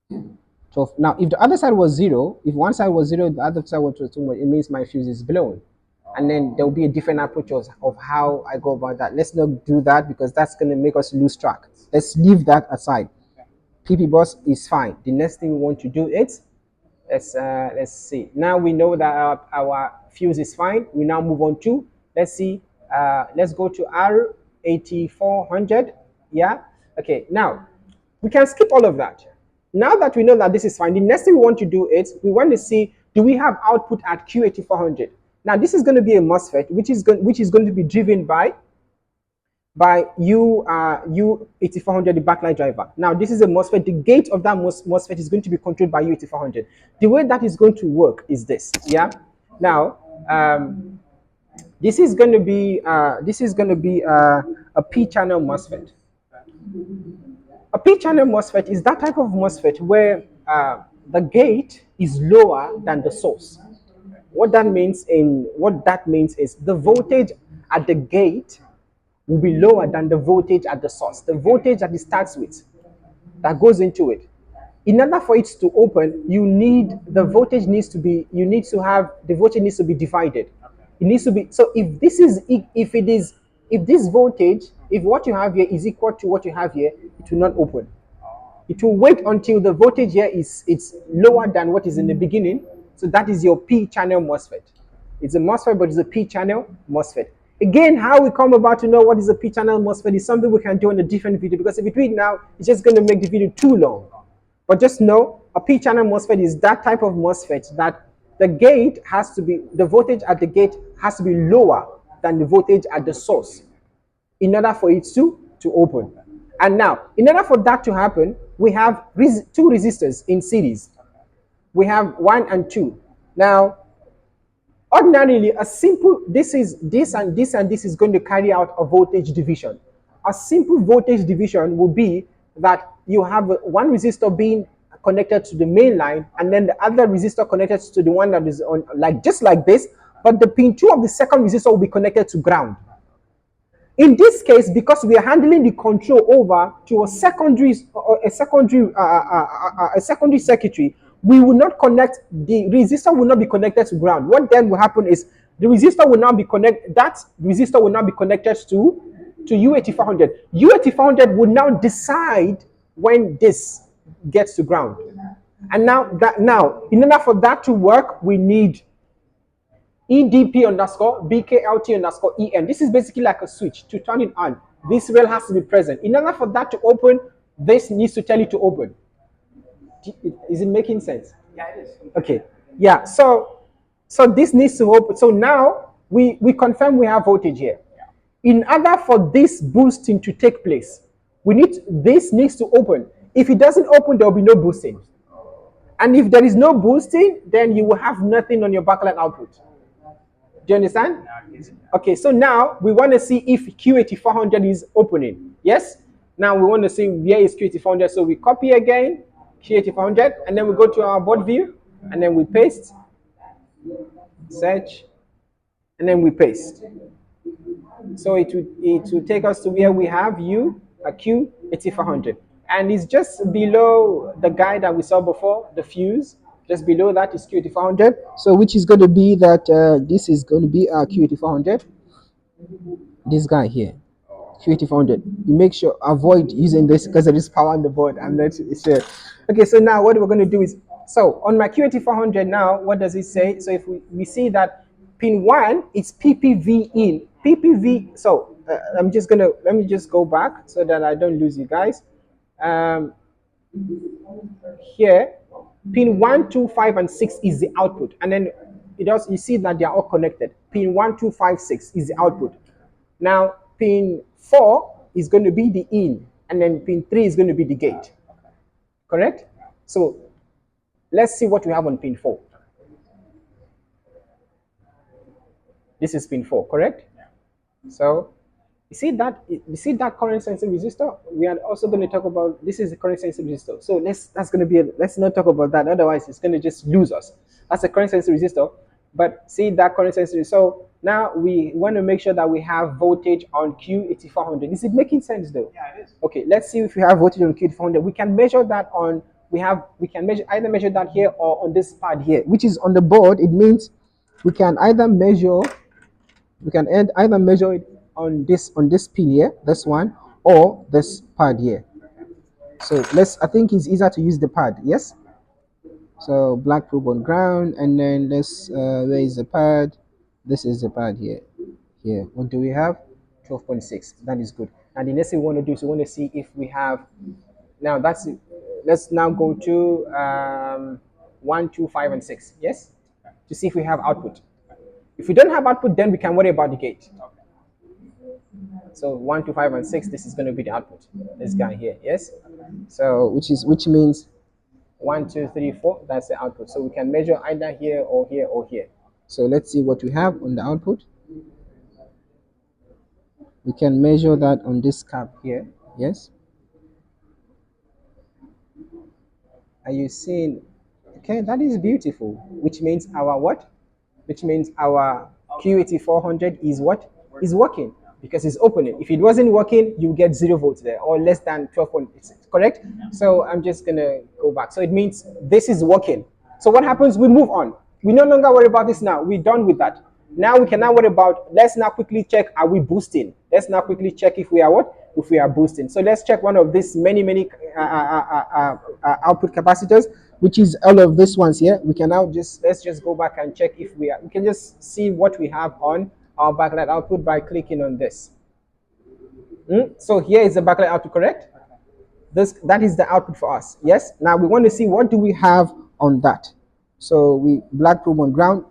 A: 12. Now, if the other side was 0, if one side was 0, the other side was 2, it means my fuse is blown. And then there will be a different approach of how I go about that. Let's not do that because that's going to make us lose track. Let's leave that aside. PP bus is fine. The next thing we want to do is, let's see. Now we know that our fuse is fine. We now move on to, let's see. Let's go to R8400. Yeah. Okay. Now we can skip all of that. Now that we know that this is fine, the next thing we want to do is we want to see, do we have output at Q8400? Now this is going to be a MOSFET, which is going to be driven by U8400, the backlight driver. Now this is a MOSFET. The gate of that MOSFET is going to be controlled by U8400. The way that is going to work is this. Yeah. Now this is going to be a P-channel MOSFET. A P-channel MOSFET is that type of MOSFET where the gate is lower than the source. What that means is the voltage at the gate will be lower than the voltage at the source. The voltage that it starts with, that goes into it. In order for it to open, the voltage needs to be divided. It needs to be, so if this voltage, if what you have here is equal to what you have here, it will not open. It will wait until the voltage here it's lower than what is in the beginning. So that is your P-channel MOSFET. It's a MOSFET, but it's a P-channel MOSFET. Again, how we come about to know what is a P-channel MOSFET is something we can do in a different video, because if we do it now, it's just going to make the video too long. But just know, a P-channel MOSFET is that type of MOSFET that the voltage at the gate has to be lower than the voltage at the source in order for it to open. And now, in order for that to happen, we have two resistors in series. We have 1 and 2. Now, ordinarily, this and this is going to carry out a voltage division. A simple voltage division will be that you have one resistor being connected to the main line, and then the other resistor connected to the one that is on, just like this, but the pin 2 of the second resistor will be connected to ground. In this case, because we are handling the control over to a secondary circuitry, we will not connect, the resistor will not be connected to ground. What then will happen is the resistor will not be connected to U8400. U8400 will now decide when this gets to ground. And now in order for that to work, we need EDP_BKLT_EN. This is basically like a switch to turn it on. this rail has to be present. In order for that to open, this needs to tell you to open. Is it making sense?
B: Yeah, it is.
A: Okay. Yeah. So this needs to open. So now we confirm we have voltage here. In order for this boosting to take place, this needs to open. If it doesn't open, there will be no boosting. And if there is no boosting, then you will have nothing on your backlight output. Do you understand? Okay, so now we want to see if Q8400 is opening. Yes? Now we want to see where is Q8400. So we copy again, Q8400, and then we go to our board view, and then we paste, search, and then we paste. So it will take us to where we have a Q8400. And it's just below the guy that we saw before, the fuse. Just below that is Q8400. So which is going to be that this is going to be our Q8400. This guy here, Q8400. You make sure avoid using this because there is power on the board. I'm not sure. Okay, so now what we're going to do is, so on my Q8400 now, what does it say? So if we see that pin 1 is PPV in. PPV, so I'm just going to, let me just go back so that I don't lose you guys. Here, pin 1, 2, 5, and 6 is the output. And then you see that they are all connected. Pin 1, 2, 5, 6 is the output. Now, pin 4 is going to be the in, and then pin 3 is going to be the gate. Correct? So, let's see what we have on pin 4. This is pin 4, correct? So, you see that current sensing resistor? We are also going to talk about, this is the current sensing resistor. So let's not talk about that, otherwise it's going to just lose us. That's a current sensing resistor. But see that current sensing resistor. So now we want to make sure that we have voltage on Q8400. Is it making sense though?
B: Yeah, it is.
A: Okay, let's see if we have voltage on Q8400. We can measure that on, we can measure that here or on this pad here, which is on the board. It means we can either measure it on this pin here, this one, or this pad here. So I think it's easier to use the pad. Yes. So black probe on ground, and then where is the pad? This is the pad here. What do we have? 12.6. That is good. And the next thing we want to do is we want to see if we have, now that's it. Let's now go to 1, 2, 5, and 6. Yes, to see if we have output. If we don't have output, then we can worry about the gate. So 1, 2, 5, and 6, this is going to be the output. This guy here, yes? So which means 1, 2, 3, 4, that's the output. So we can measure either here or here or here. So let's see what we have on the output. We can measure that on this cap here, yes? Are you seeing? Okay, that is beautiful. Which means our what? Which means our Q8400 is what? Is working because it's opening. If it wasn't working, you get 0 volts there or less than 12.6, correct? So I'm just gonna go back. So it means this is working. So what happens? We move on. We no longer worry about this now. We're done with that. Now we can now worry about, let's now quickly check, are we boosting? Let's now quickly check if we are what? If we are boosting. So let's check one of these many output capacitors, which is all of these ones here. We can now let's just go back and check if we can just see what we have on our backlight output by clicking on this. So here is the backlight output, correct? That is the output for us. Yes. Now we want to see what do we have on that. So we black probe on ground.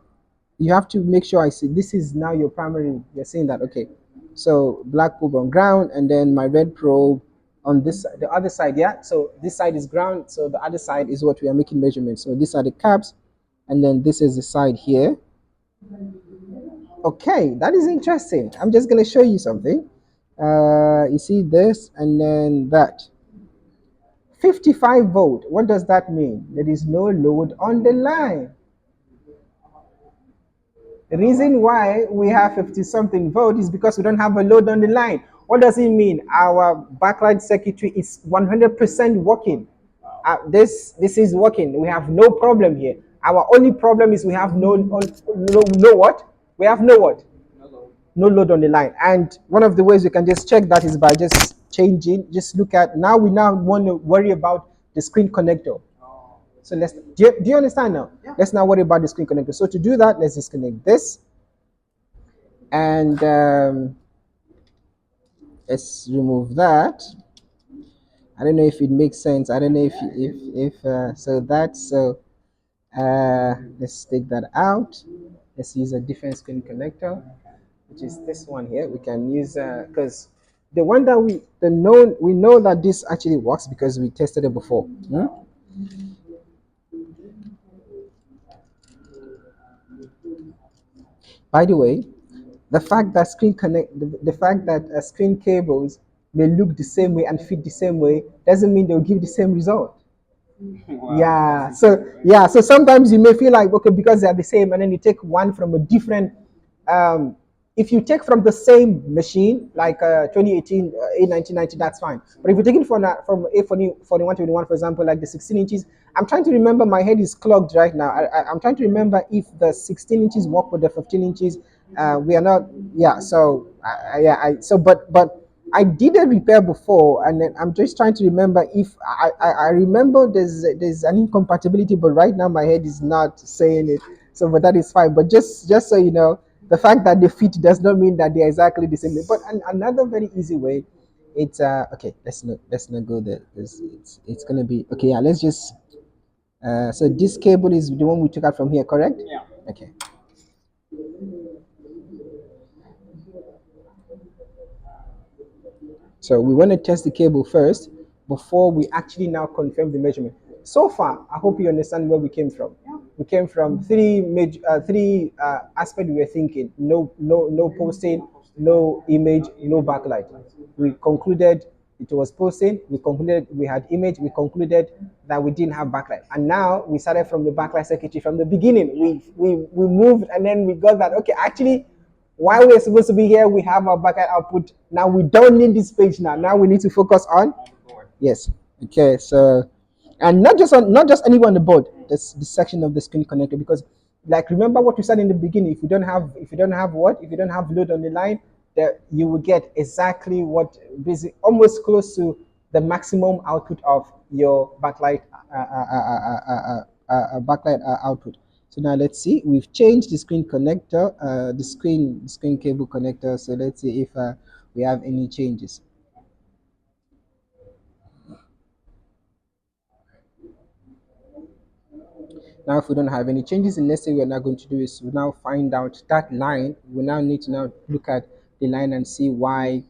A: You have to make sure I see this is now your primary. You're seeing that, okay? So black probe on ground, and then my red probe on the other side. Yeah. So this side is ground. So the other side is what we are making measurements. So these are the caps, and then this is the side here. Okay, that is interesting. I'm just gonna show you something. You see this, and then that. 55 volt. What does that mean? There is no load on the line. The reason why we have 50 something volt is because we don't have a load on the line. What does it mean? Our backlight circuitry is 100% working. This is working. We have no problem here. Our only problem is we have no what? We have no what? No load on the line. And one of the ways we can just check that is by just changing. Just look at, now we now want to worry about the screen connector. So do you understand now? Yeah. Let's not worry about the screen connector. So to do that, let's disconnect this. And let's remove that. I don't know if it makes sense. I don't know if so that's so let's take that out. Let's use a different screen connector, which is this one here. We can use because the one that we know that this actually works because we tested it before. By the way, the fact that screen cables may look the same way and fit the same way doesn't mean they'll give the same result. Wow, yeah. So sometimes you may feel like okay because they are the same, and then you take one from a different. Um, if you take from the same machine, like 2018 A1990, that's fine. But if you take it from A4121, for example, like the 16 inches, I'm trying to remember. My head is clogged right now. I'm trying to remember if the 16 inches work with the 15 inches. We are not. Yeah. So yeah. But I did a repair before, and then I'm just trying to remember if I remember there's an incompatibility, but right now my head is not saying it. So, but that is fine. But just so you know, the fact that they fit does not mean that they're exactly the same. But another very easy way, it's okay. Let's not go there. It's gonna be okay. Yeah, let's just so this cable is the one we took out from here, correct? Yeah. Okay. So we want to test the cable first before we actually now confirm the measurement. So far, I hope you understand where we came from. Yeah. We came from three aspects we were thinking. No posting, no image, no backlight. We concluded it was posting. We concluded we had image. We concluded that we didn't have backlight. And now we started from the backlight circuitry from the beginning. We moved and then we got that okay actually while we're supposed to be here, we have our backend output. Now we don't need this page now. Now we need to focus on yes. Okay, so and not just anywhere on the board. That's the section of the screen connector because like remember what we said in the beginning. If you don't have what if you don't have load on the line, that you will get exactly what basic almost close to the maximum output of your backlight output. So now let's see, we've changed the screen connector, the screen cable connector. So let's see if we have any changes. Now, if we don't have any changes, the next thing we're now going to do is we now find out that line. We now need to now look at the line and see why.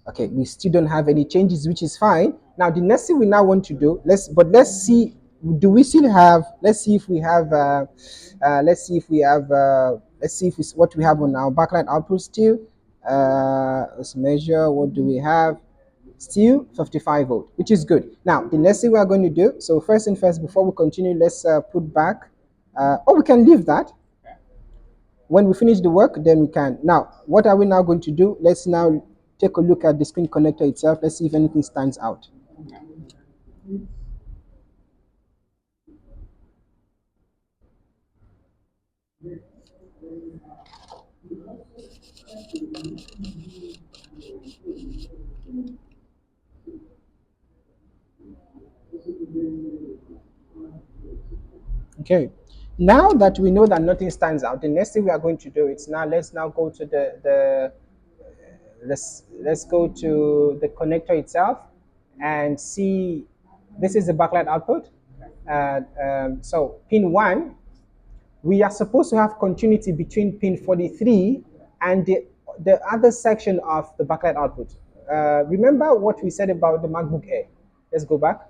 A: Okay, we still don't have any changes, which is fine. Now, the next thing we now want to do, let's see, do we still have? Let's see if we have. Let's see if it's what we have on our backlight output still. Let's measure. What do we have? Still 55 volt, which is good. Now, the next thing we are going to do, so first and first, before we continue, let's put back, or we can leave that. When we finish the work, then we can. Now, what are we now going to do? Let's now take a look at the screen connector itself. Let's see if anything stands out. Okay. Now that we know that nothing stands out, the next thing we are going to do is now let's now go to the let's go to the connector itself and see this is the backlight output. So pin 1, we are supposed to have continuity between pin 43 and the other section of the backlight output. Remember what we said about the MacBook Air. Let's go back.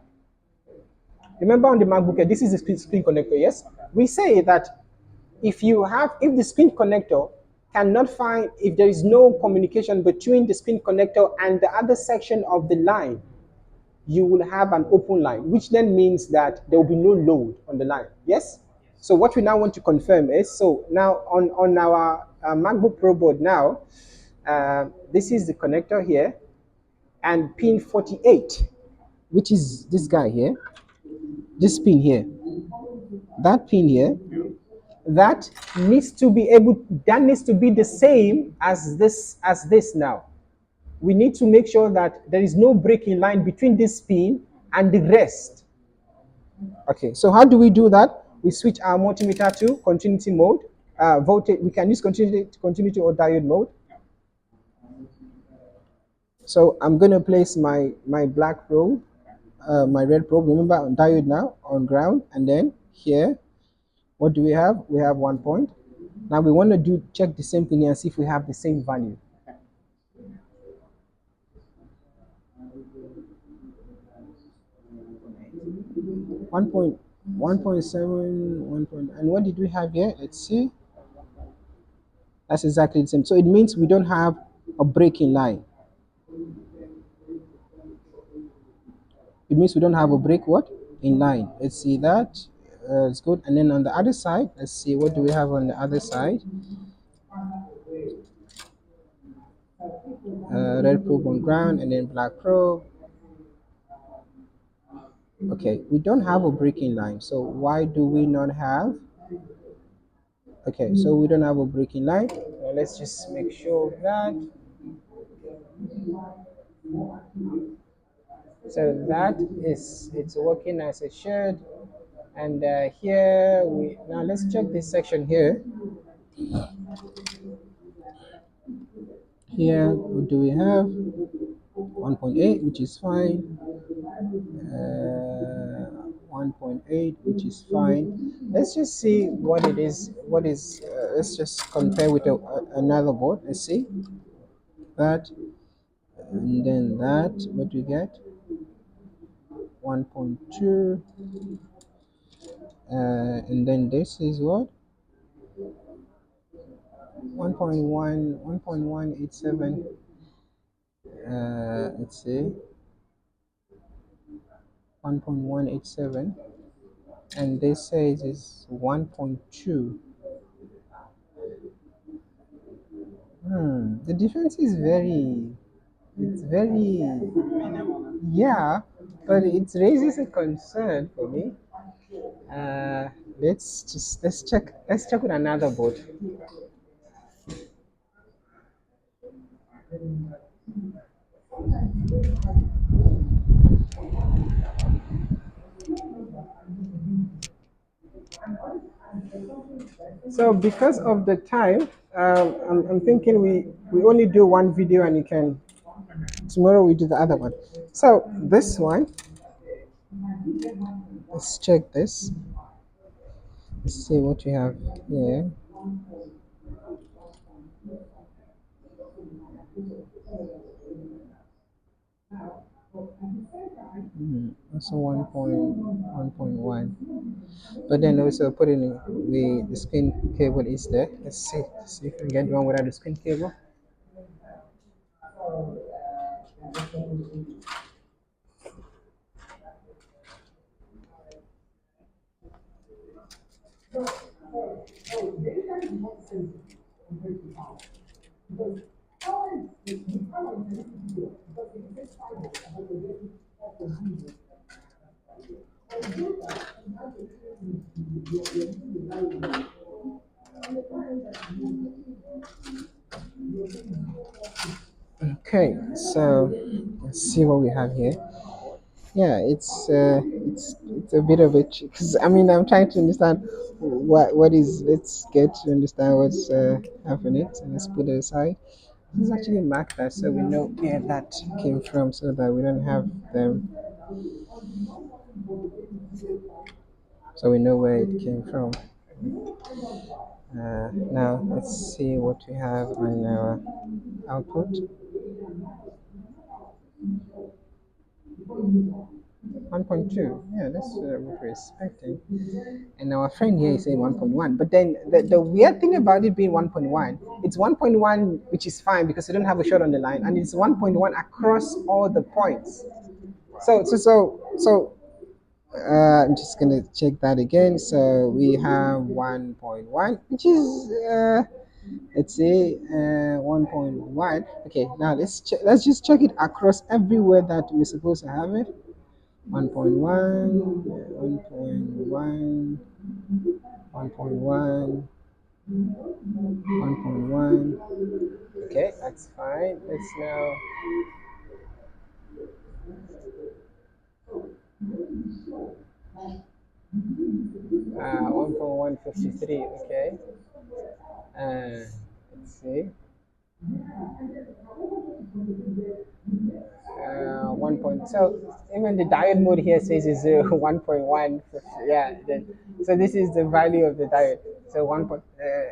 A: Remember on the MacBook Air, this is the screen connector, yes? We say that if the screen connector cannot find, if there is no communication between the screen connector and the other section of the line, you will have an open line, which then means that there will be no load on the line, yes? So what we now want to confirm is, so now on our MacBook Pro board now, this is the connector here, and pin 48, which is this guy here, this pin here, that pin here, that needs to be the same as this now. We need to make sure that there is no breaking line between this pin and the rest. Okay, so how do we do that? We switch our multimeter to continuity mode. Voltage, we can use continuity or diode mode. So I'm gonna place my black probe, my red probe. Remember on diode now on ground, and then here, what do we have? We have 1 point. Now we want to do check the same thing here and see if we have the same value. 1.1.7, 1 point, and what did we have here? Let's see. That's exactly the same. So it means we don't have a breaking line. It means we don't have a break what? In line. Let's see that. It's good. And then on the other side, let's see what do we have on the other side. Red probe on ground and then black probe. Okay, we don't have a breaking line. So why do we not have? Okay, so we don't have a breaking line. Now let's just make sure of that. So that is it's working as it should. And here we now let's check this section here. Here what do we have? 1.8, which is fine. 1.8, which is fine. Let's just see what it is. What is? Let's just compare with another board. Let's see that, and then that. What do we get? 1.2, and then this is what? 1.1, 1.187. Let's see, 1.187, and this says is 1.2. The difference is it's very, yeah, but it raises a concern for me. Uh, let's check with another board. So because of the time, I'm thinking we only do one video and you can tomorrow we do the other one. So this one, let's check this. Let's see what we have here. Also 1.1.1. But then also put in the screen cable is there. Let's see if we can get one without the screen cable. Okay, so let's see what we have here. Yeah, it's a bit of a because I mean I'm trying to understand what is. Let's get to understand what's happening. So let's put it aside. Let's actually mark that so we know where that came from, so that we don't have them. So we know where it came from. Now let's see what we have on our output. 1.2. Yeah, that's what we're expecting. And our friend here is saying 1.1. But then the weird thing about it being 1.1, it's 1.1, which is fine because you don't have a short on the line, and it's 1.1 across all the points. I'm just gonna check that again. So we have 1.1, which is let's say 1.1. Okay, now let's just check it across everywhere that we're supposed to have it. 1.1, 1.1, 1.1, 1.1. Okay, that's fine. Let's now 1.153. Okay. Let's see. So even the diode mode here says is 1.1. Yeah. Then, so this is the value of the diode. So one point.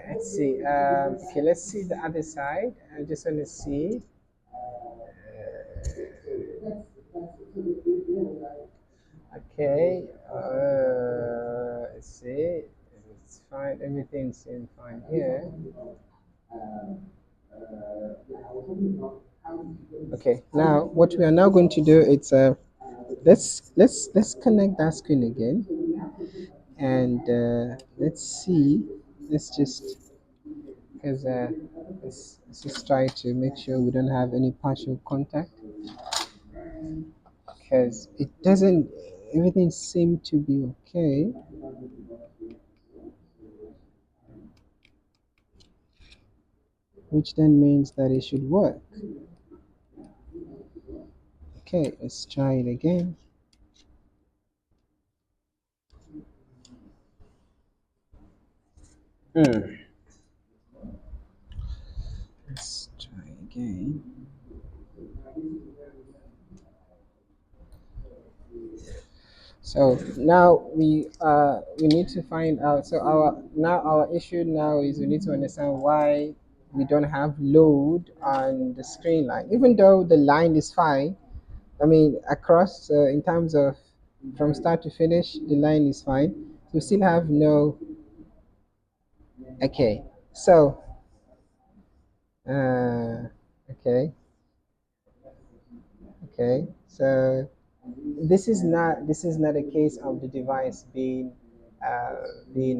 A: Let's see. Okay, let's see the other side. I just want to see. Okay. Let's see. It's fine. Everything seems fine here. Okay. Now, what we are now going to do is let's connect that screen again, and let's see. Let's just because let's just try to make sure we don't have any partial contact because it doesn't. Everything seemed to be okay, which then means that it should work. Okay, let's try it again. Hmm. Let's try again. So now we need to find out. So our issue now is we need to understand why we don't have load on the screen line, even though the line is fine. I mean, across in terms of from start to finish, the line is fine. We still have no. Okay, so okay, okay. So this is not a case of the device being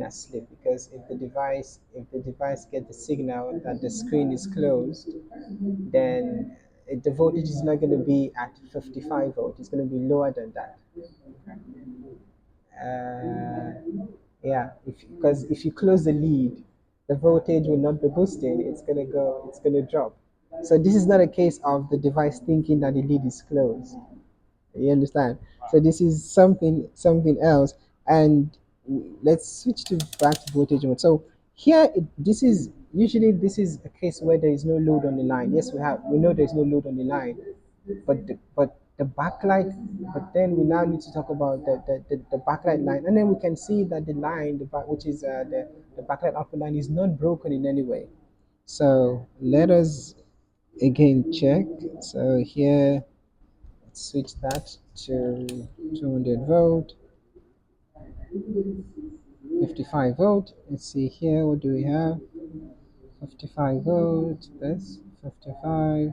A: asleep, because if the device get the signal that the screen is closed, then the voltage is not going to be at 55 volt. It's going to be lower than that. Yeah, because if you close the lead, the voltage will not be boosting. It's gonna drop. So this is not a case of the device thinking that the lead is closed. You understand? So this is something else. And let's switch to back to voltage mode. So here, this is a case where there is no load on the line. Yes, we know there is no load on the line, but the backlight. But then we now need to talk about the backlight line, and then we can see that the line, which is the backlight output line, is not broken in any way. So let us again check. So here, let's switch that to 200 volt, 55 volt. Let's see here, what do we have? 55 volt, this 55,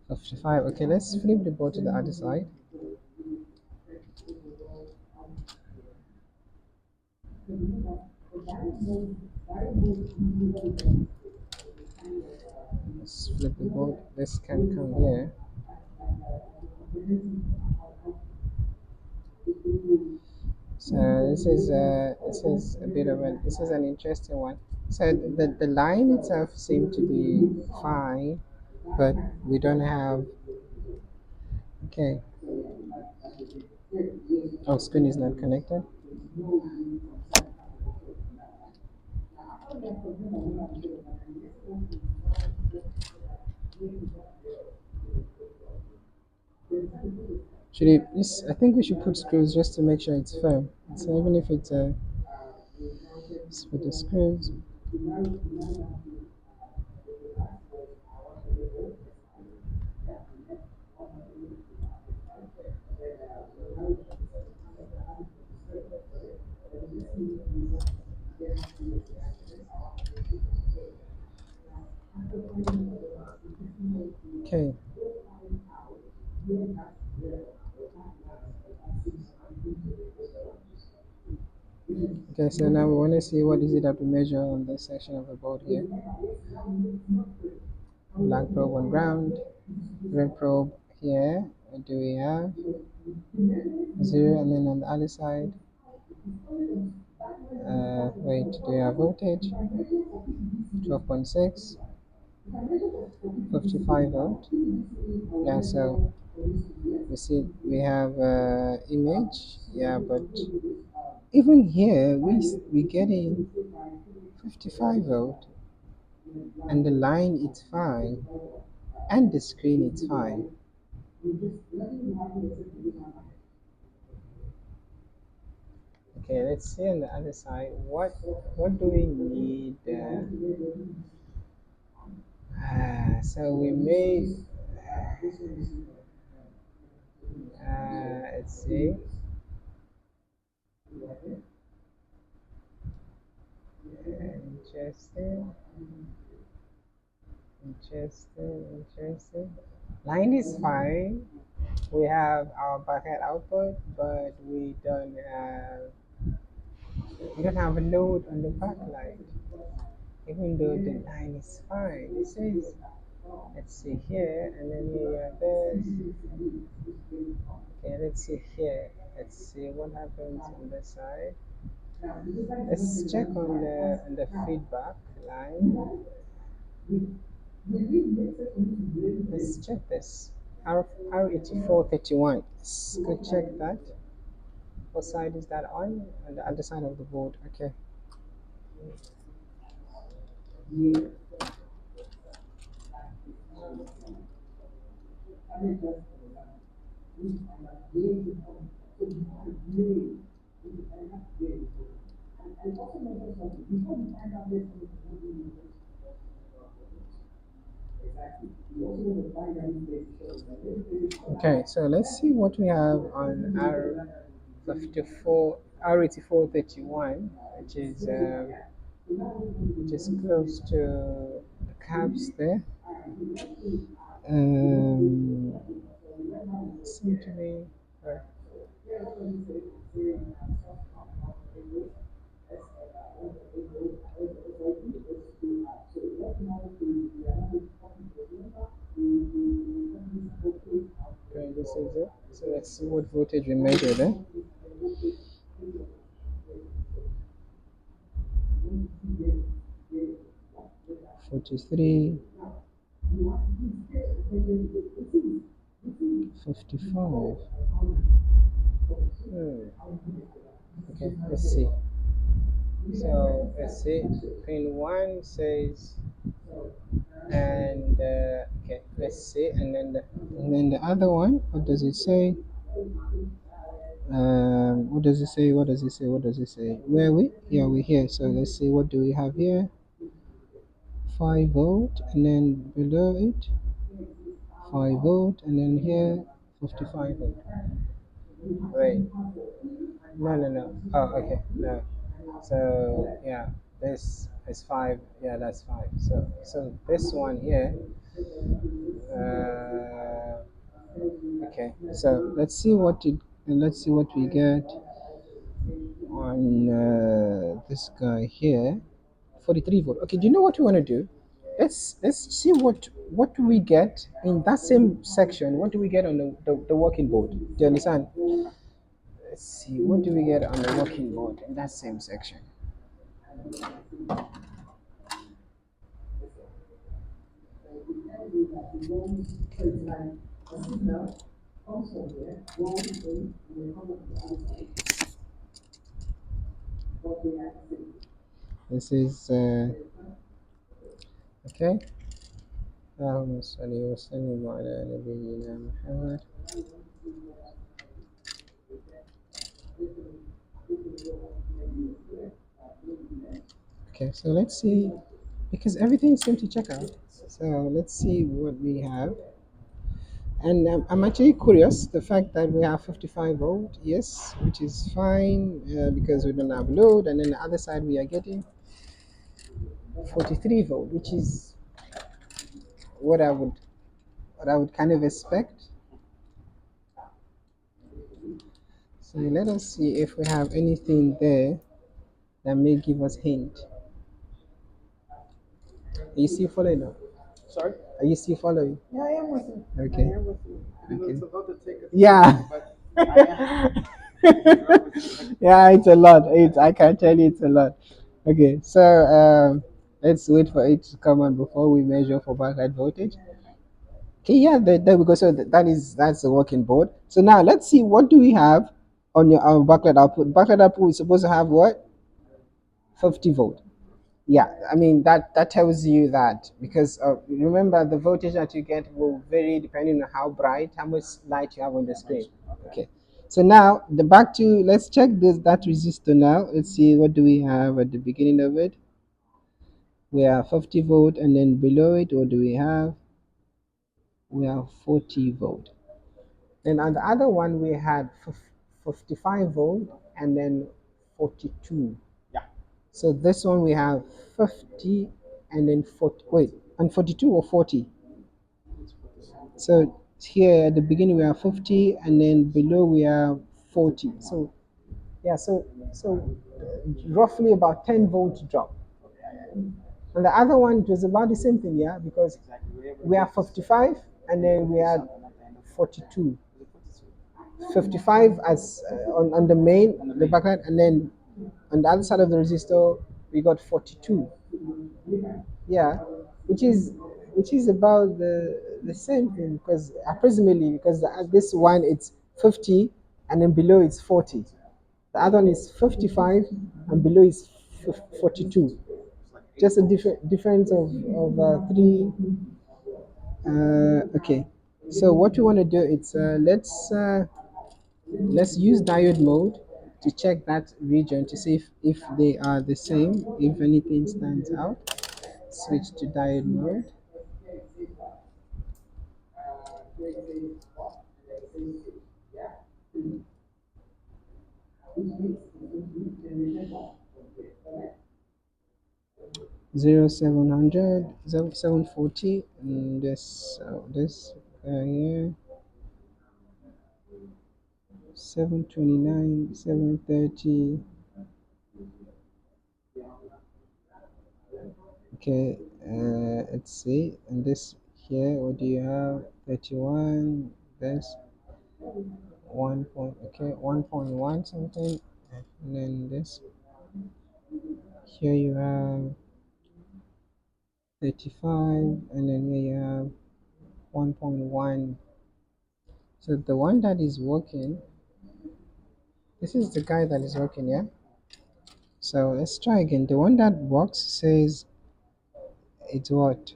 A: 55. Okay, let's flip the board to the other side. Let's flip the board. This can come here. So this is a bit of an this is an interesting one. So the line itself seemed to be fine, but we don't have. Okay. Oh, screen is not connected. Should it? This, I think we should put screws just to make sure it's firm. So even if it's for the screws. Okay. Okay. So now we want to see what is it that we measure on this section of the board here. Black probe on ground. Red probe here. What do we have? Zero, and then on the other side. Wait, do we have voltage? 12.6, 55 volt. Yeah, so we see we have image. Yeah, but even here we getting 55 volt, and the line it's fine, and the screen it's fine. Okay, let's see on the other side. What do we need? So we made. Let's see. Interesting. Interesting. Line is fine. We have our backend output, but we don't have a load on the backlight. Even though the line is fine, it says, let's see here, and then here you have this. Okay, let's see here. Let's see what happens on this side. Let's check on the feedback line. Let's check this. R8431. Let's go check that. What side is that on? On the other side of the board. Okay. Okay, so let's see what we have on R54, R8431, which is close to the caps there. Um, seem to be. uh, Okay, this is it. So let's see what voltage we measure there. 43, 55. Okay, let's see. So let's see. Pin one says, and okay, let's see. And then the other one, what does it say? What does it say? What does it say? What does it say? Where are we? Yeah, we're here. So let's see. What do we have here? 5 volt, and then below it, 5 volt, and then here, 55 volt. Wait, no, no, no. Oh, okay, no. So yeah, this is five. Yeah, that's five. So this one here. Uh, okay. So let's see what we get on this guy here. 43 volt. Okay. Do you know what we want to do? Let's see what do we get in that same section. What do we get on the working board? Do you understand? Let's see. What do we get on the working board in that same section? This is okay. اللهم صل وسلم على نبينا محمد. Okay, so let's see, because everything seems to check out. So let's see what we have. And I'm actually curious the fact that we have 55 volt, yes, which is fine because we don't have load, and then the other side we are getting 43 volt, which is what I would kind of expect. So let us see if we have anything there that may give us hint. Are you still following now? Sorry? Are you still following? Yeah, I am with you. Okay. I am with you. Okay. It's about to take a yeah. But yeah, it's a lot. I can tell you it's a lot. Okay, so let's wait for it to come on before we measure for backlight voltage. Okay, yeah, there we go. So that's the working board. So now let's see what do we have on your backlight output. Backlight output is supposed to have what? 50 volt. Yeah, I mean that tells you that because remember the voltage that you get will vary depending on how bright, how much light you have on the screen. Okay, so now the back to let's check this that resistor now. Let's see what do we have at the beginning of it. We have 50 volt, and then below it, what do we have? We have 40 volt. Then on the other one we had 55 volt and then 42. So this one we have 50 and then 40. Wait, and 42 or 40? So here at the beginning we have 50 and then below we have 40. So yeah, roughly about 10 volts drop. And the other one it was about the same thing, yeah, because we have 55 and then we had 42. 55 as on the main, the backlight, and then on the other side of the resistor we got 42. Yeah, which is which is about the same thing because approximately because this one it's 50 and then below it's 40. The other one is 55 and below is 42. Just a difference of three. Okay, so what we want to do is let's use diode mode to check that region to see if they are the same. If anything stands out, switch to diode mode. 0700 740 and this here 729 730. Okay, let's see. And this here, what do you have? 31. This 1 point. Okay, 1.1 something. And then this here you have 35, and then here you have 1.1. So the one that is working, this is the guy that is working, yeah. So let's try again. The one that works says it's what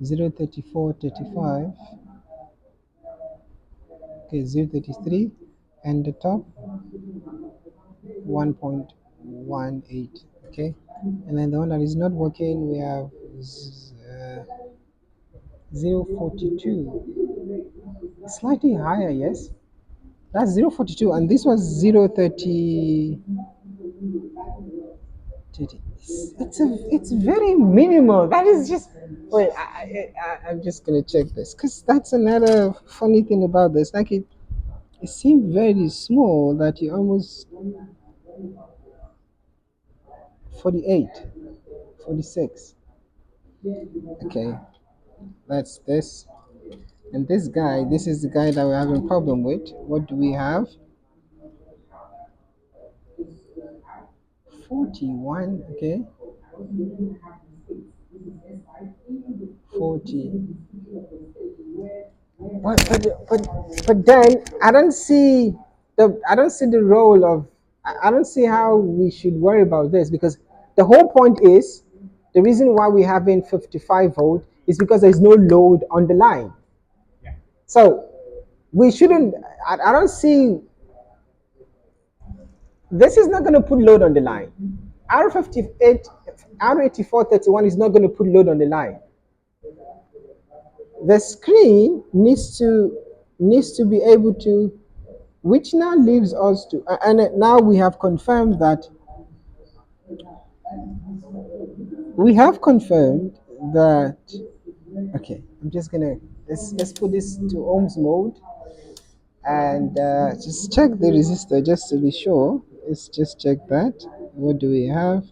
A: 03435. Okay, 033, and the top 1.18. Okay, and then the one that is not working we have 042, slightly higher, yes, that's 042, and this was 030. It's very minimal. That is just wait. I'm just gonna check this because that's another funny thing about this. Like it seemed very small that you almost 48, 46. Okay, that's this. And this guy, this is the guy that we're having problem with. What do we have? 41. Okay, 40. But then I don't see the role of I don't see how we should worry about this because the whole point is the reason why we having 55 volt is because there's no load on the line. So we shouldn't. I don't see this is not going to put load on the line. R58 R8431 is not going to put load on the line. The screen needs to be able to, which now leaves us to, and now we have confirmed that we have confirmed that. Okay, I'm just gonna let's put this to ohms mode and just check the resistor just to be sure. Let's just check that. What do we have?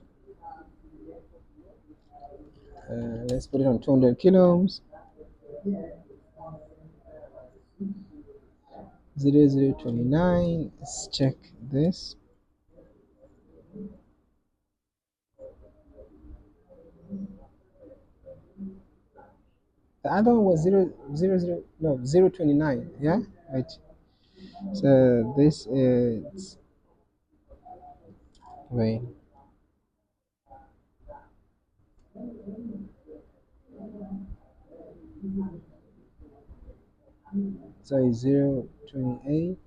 A: Let's put it on 200 kilo ohms. 0029. Let's check this. The other one was 000, no, 029. Yeah, right. So this is wait. So it's 0.28.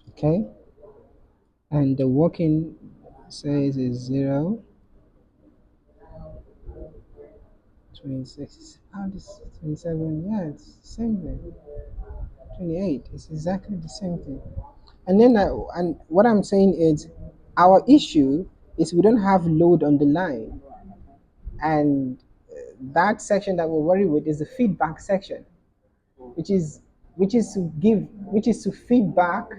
A: Okay, and the working says is 0.26. Oh, this 27. Yeah, it's the same thing. 28. It's exactly the same thing. And then, and what I'm saying is, our issue is we don't have load on the line, and that section that we're worried with is the feedback section, which is which is to feedback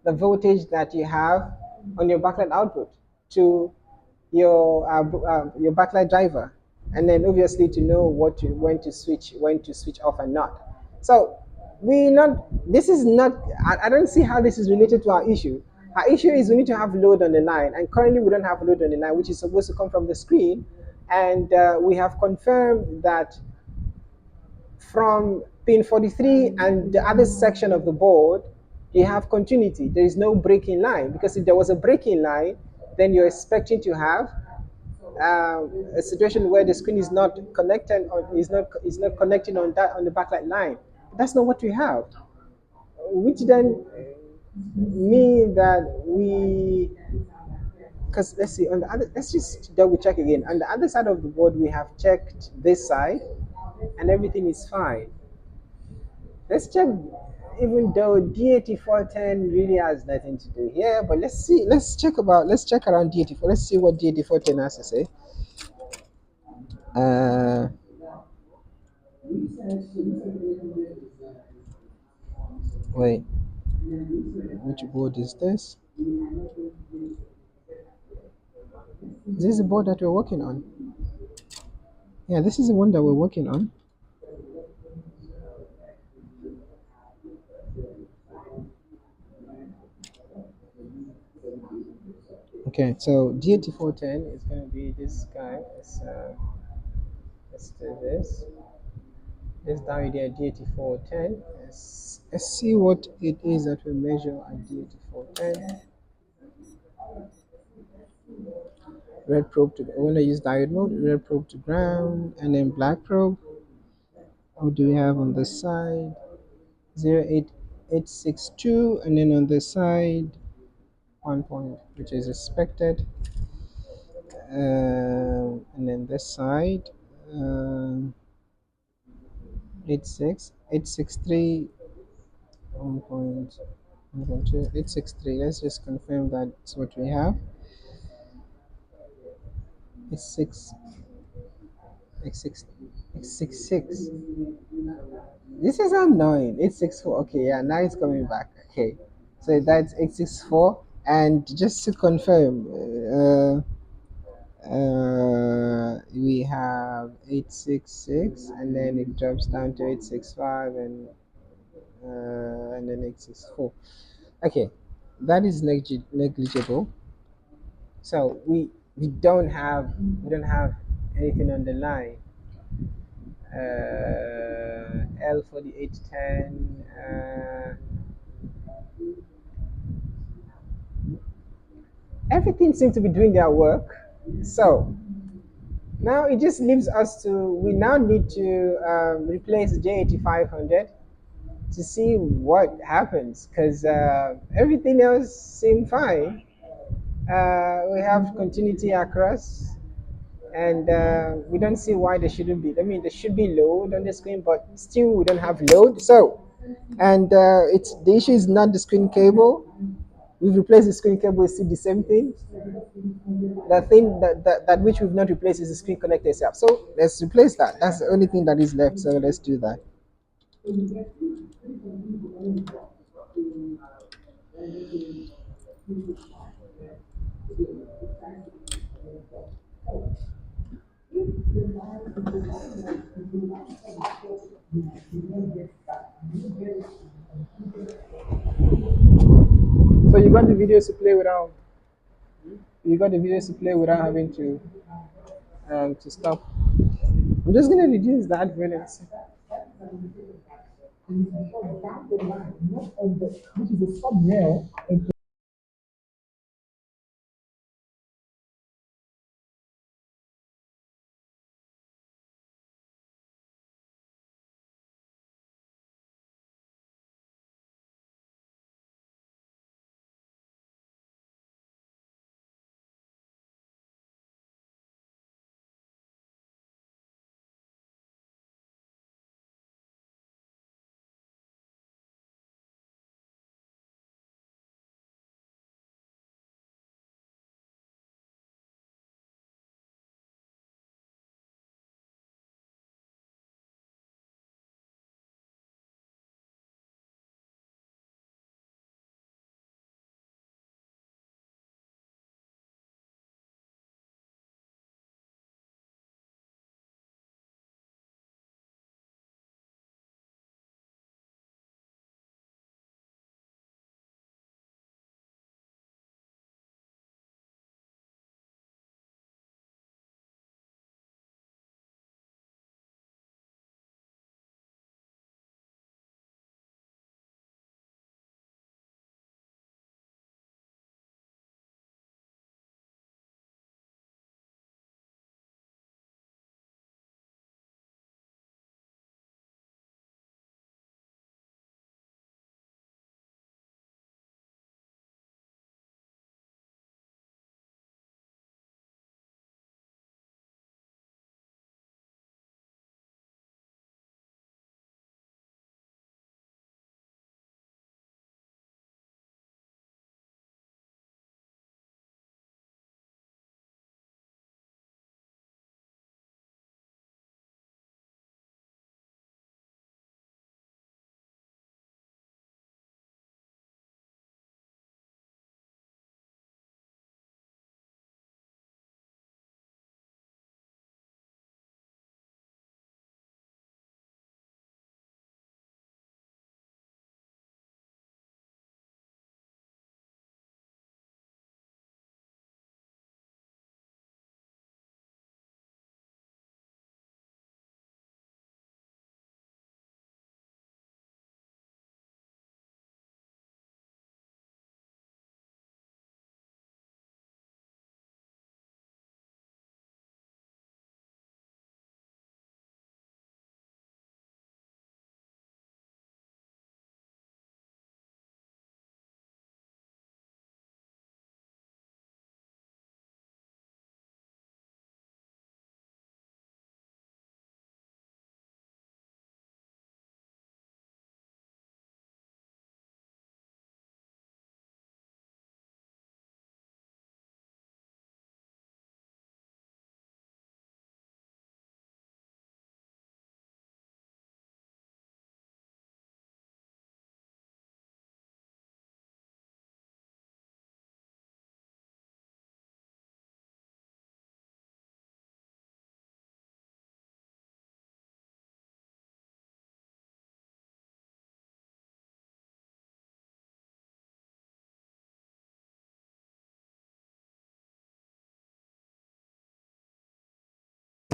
A: the voltage that you have on your backlight output to your backlight driver, and then obviously to know when to switch off and not. So we not this is not I don't see how this is related to our issue. Our issue is we need to have load on the line, and currently we don't have load on the line, which is supposed to come from the screen. And we have confirmed that from pin 43 and the other section of the board, you have continuity. There is no breaking line, because if there was a breaking line, then you're expecting to have a situation where the screen is not connected on is not connecting on the backlight line. That's not what we have, which then mean that we because let's see on the other, let's just double check again. On the other side of the board, we have checked this side and everything is fine. Let's check, even though D8410 really has nothing to do here, but let's see. Let's check around D84. Let's see what D8410 has to say. Uh, wait, which board is this? Is this the board that we're working on? Yeah, this is the one that we're working on. Okay, so D8410 is going to be this guy. Let's do this. Let's down here D8410. Let's see what it is that we measure at D8410. Red probe to, I want to use diode mode, red probe to ground, and then black probe. What do we have on the side? 08862, and then on the side, 1 point, which is expected. And then this side, 863, 1.2, 863. Let's just confirm that's what we have. It's 6, X6, X66. This is annoying. 864. Okay, yeah, now it's coming back. Okay, so that's 864. And just to confirm, we have 866, and then it drops down to 865, and then 864. Okay, that is negligible. So we don't have anything on the line. L4810. Everything seems to be doing their work. So now it just leaves us to, we now need to replace J8500 to see what happens, because everything else seemed fine. We have continuity across, and we don't see why there shouldn't be. I mean, there should be load on the screen, but still we don't have load. So, and it's the issue is not the screen cable. We've replaced the screen cable, it's still the same thing. The thing that which we've not replaced is the screen connector itself. So let's replace that. That's the only thing that is left. So let's do that. So you got the videos to play without having to stop. I'm just gonna reduce that volume.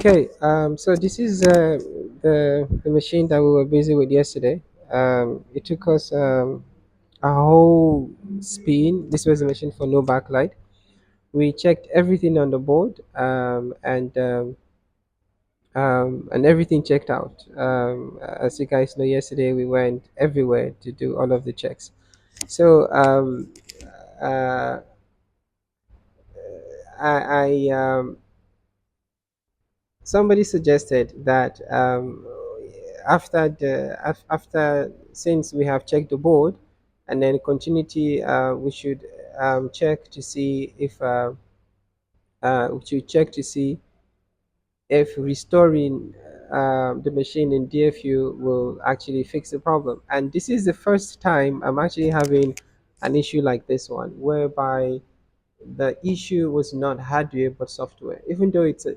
A: Okay, so this is the machine that we were busy with yesterday. It took us a whole spin. This was a machine for no backlight. We checked everything on the board, and everything checked out. As you guys know, yesterday we went everywhere to do all of the checks. So uh, I somebody suggested that after since we have checked the board and then continuity, we should check to see if we should check to see if restoring the machine in DFU will actually fix the problem. And this is the first time I'm actually having an issue like this one, whereby the issue was not hardware but software. Even though it's a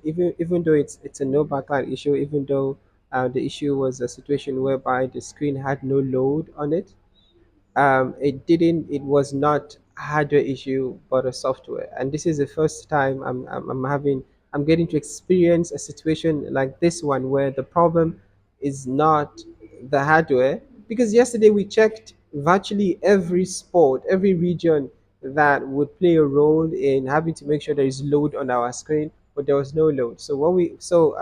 A: no backlight issue, even though the issue was a situation whereby the screen had no load on it, it was not a hardware issue but a software. And this is the first time I'm getting to experience a situation like this one where the problem is not the hardware, because yesterday we checked virtually every sport, every region that would play a role in having to make sure there is load on our screen, but there was no load. So what we so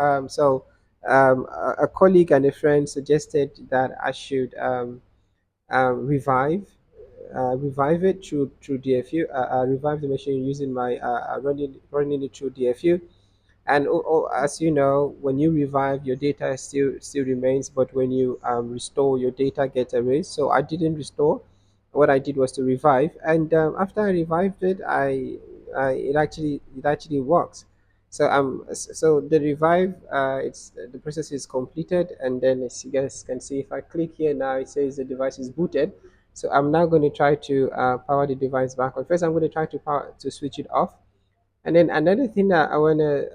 A: a colleague and a friend suggested that I should revive it through DFU. Revive the machine using my running it through DFU. And as you know, when you revive, your data still remains, but when you restore, your data gets erased. So I didn't restore. What I did was to revive, and after I revived it, it actually works. So the revive, it's the process is completed, and then as you guys can see, if I click here now, it says the device is booted. So I'm now going to try to power the device back on. First, I'm going to try to switch it off, and then another thing that I wanna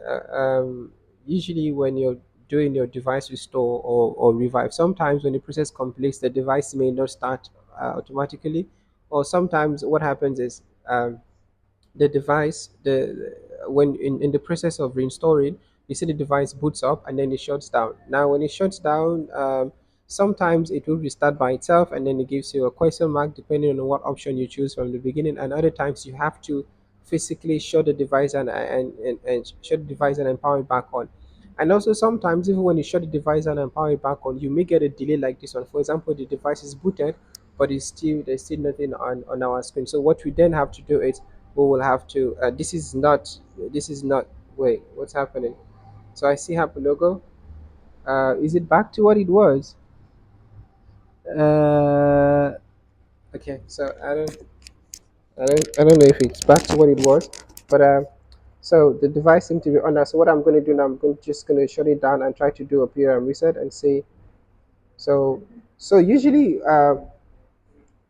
A: usually when you're doing your device restore or revive, sometimes when the process completes, the device may not start automatically, or sometimes what happens is the device the when in the process of reinstalling, you see the device boots up and then it shuts down. Now when it shuts down, sometimes it will restart by itself and then it gives you a question mark depending on what option you choose from the beginning, and other times you have to physically shut the device and shut the device and power it back on. And also sometimes even when you shut the device and power it back on, you may get a delay like this one. For example, the device is booted, but there's still nothing on our screen. So what we then have to do is we will have to this is not wait, what's happening? So I see Happy logo. Is it back to what it was? uh okay, so I don't know if it's back to what it was, but so the device seemed to be on. So what I'm going to do now, just going to shut it down and try to do a PRM reset and see. So usually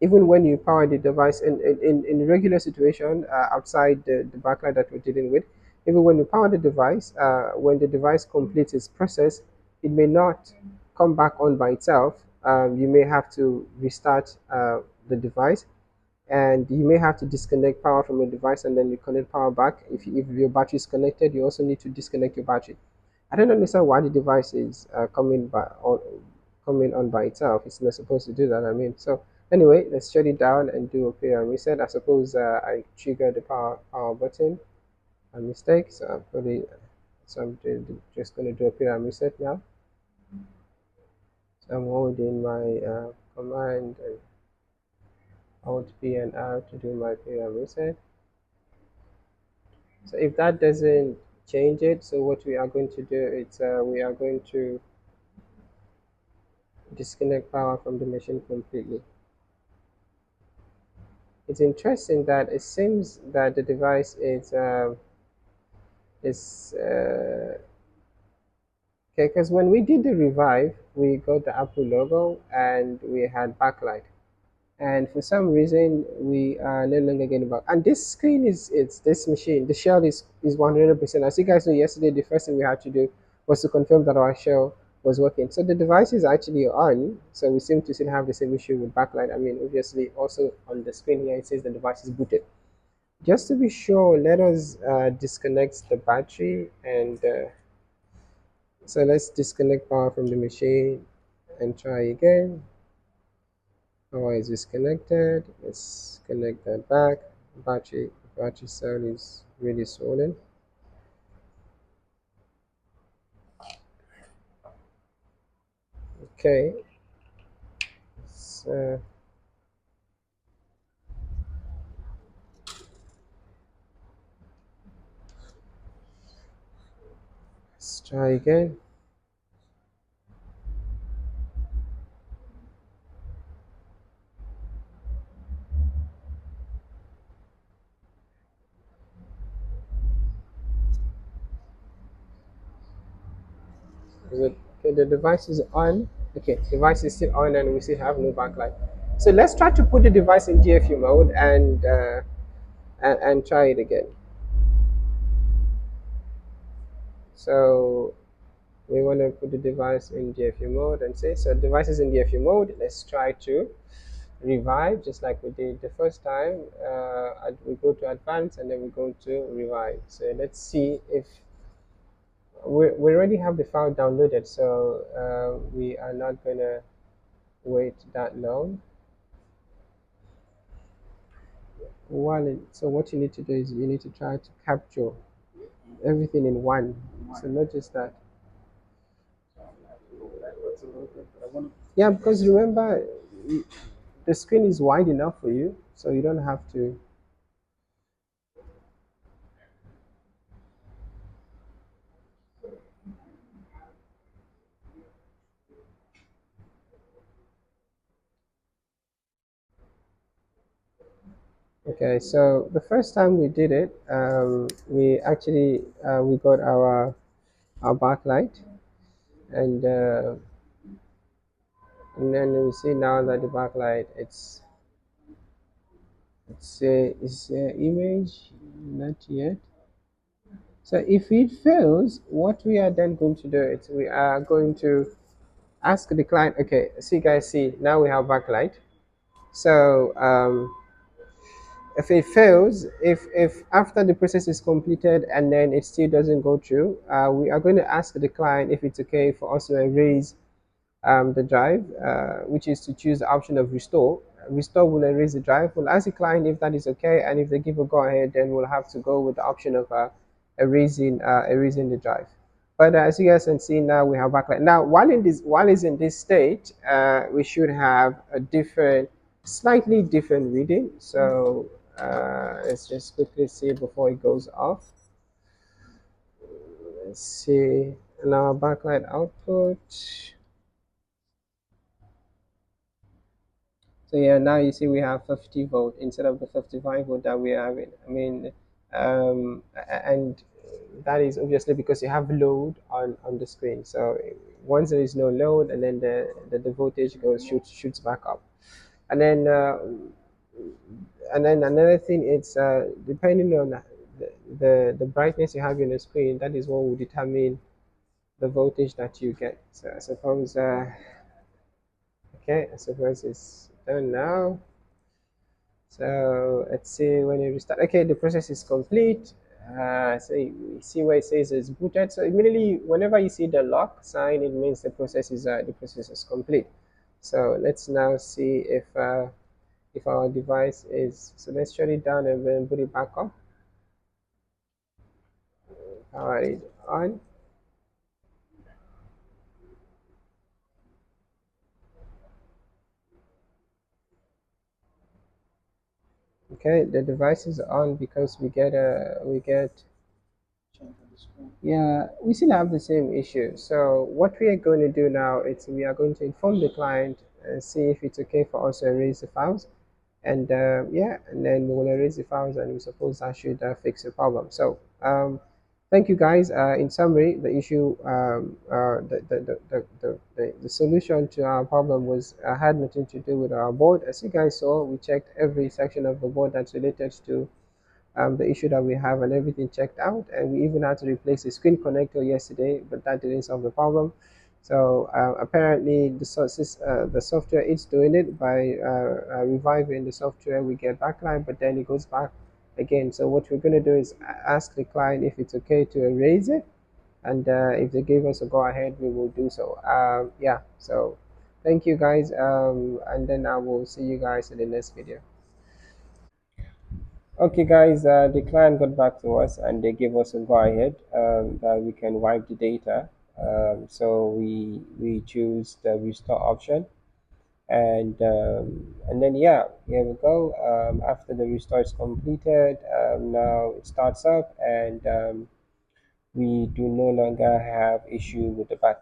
A: even when you power the device in regular situation, outside the backlight that we're dealing with, even when you power the device, when the device completes its process, it may not come back on by itself. You may have to restart the device, and you may have to disconnect power from the device and then you connect power back. If your battery is connected, you also need to disconnect your battery. I don't understand why the device is coming on by itself. It's not supposed to do that. I mean, so anyway, let's shut it down and do a pair reset. I suppose I triggered the power button. A mistake, so just going to do a pair reset now. So I'm holding my command and Alt P and R to do my pair reset. So if that doesn't change it, so what we are going to do is we are going to disconnect power from the machine completely. It's interesting that it seems that the device is okay, because when we did the revive, we got the Apple logo and we had backlight, and for some reason we are no longer getting back. And this screen is it's this machine. The shell is 100%. As you guys know, yesterday the first thing we had to do was to confirm that our shell was working. So the device is actually on. So we seem to still have the same issue with backlight. I mean, obviously, also on the screen here it says the device is booted. Just to be sure, let us disconnect the battery and So let's disconnect power from the machine and try again. Power is disconnected. Let's connect that back. Battery cell is really swollen. Okay, so let's try again. Is it okay? The device is on. Okay, device is still on, and we still have no backlight. So let's try to put the device in DFU mode and try it again. So we want to put the device in DFU mode and say, so device is in DFU mode. Let's try to revive just like we did the first time. We go to advanced and then we go to revive. So let's see if we already have the file downloaded, so we are not going to wait that long. So what you need to do is you need to try to capture everything in one. So not just that. Yeah, because remember, the screen is wide enough for you, so you don't have to. Okay, so the first time we did it, we actually we got our backlight, and uh, and then we see now that the backlight it's image not yet. So if it fails, what we are then going to do is we are going to ask the client. Okay, see guys, see now we have backlight. So if it fails, if after the process is completed and then it still doesn't go through, we are going to ask the client if it's okay for us to erase the drive, which is to choose the option of restore. Restore will erase the drive. We'll ask the client if that is okay, and if they give a go ahead, then we'll have to go with the option of erasing the drive. But as you guys can see now, we have backlight. Now, while it's in this state, we should have a slightly different reading. So let's just quickly see before it goes off. Let's see now backlight output. So yeah, now you see we have 50 volt instead of the 55 volt that we have. I mean, and that is obviously because you have load on the screen. So once there is no load, and then the voltage shoots back up, and then another thing, it's depending on the brightness you have in the screen. That is what will determine the voltage that you get. So I suppose okay, I suppose it's done now. So let's see when you restart. Okay, the process is complete. So you see where it says it's booted. So immediately, whenever you see the lock sign, it means the process is complete. So let's now see if our device is. So let's shut it down and then put it back up. Power is on. Okay, the device is on because we get. Yeah, we still have the same issue. So what we are going to do now is we are going to inform the client and see if it's okay for us to erase the files. And yeah, and then we will erase the files, and we suppose that should fix the problem. So thank you guys. In summary, the issue, the solution to our problem was had nothing to do with our board. As you guys saw, we checked every section of the board that's related to the issue that we have, and everything checked out, and we even had to replace the screen connector yesterday, but that didn't solve the problem. So apparently the software is doing it by reviving the software. We get backlight, but then it goes back again. So what we're going to do is ask the client if it's okay to erase it, and if they give us a go ahead, we will do so. Yeah, so thank you guys, and then I will see you guys in the next video. Okay, guys, the client got back to us and they gave us a go ahead that we can wipe the data. So we choose the restore option, and then yeah, here we go. After the restore is completed, now it starts up, and we do no longer have issue with the back.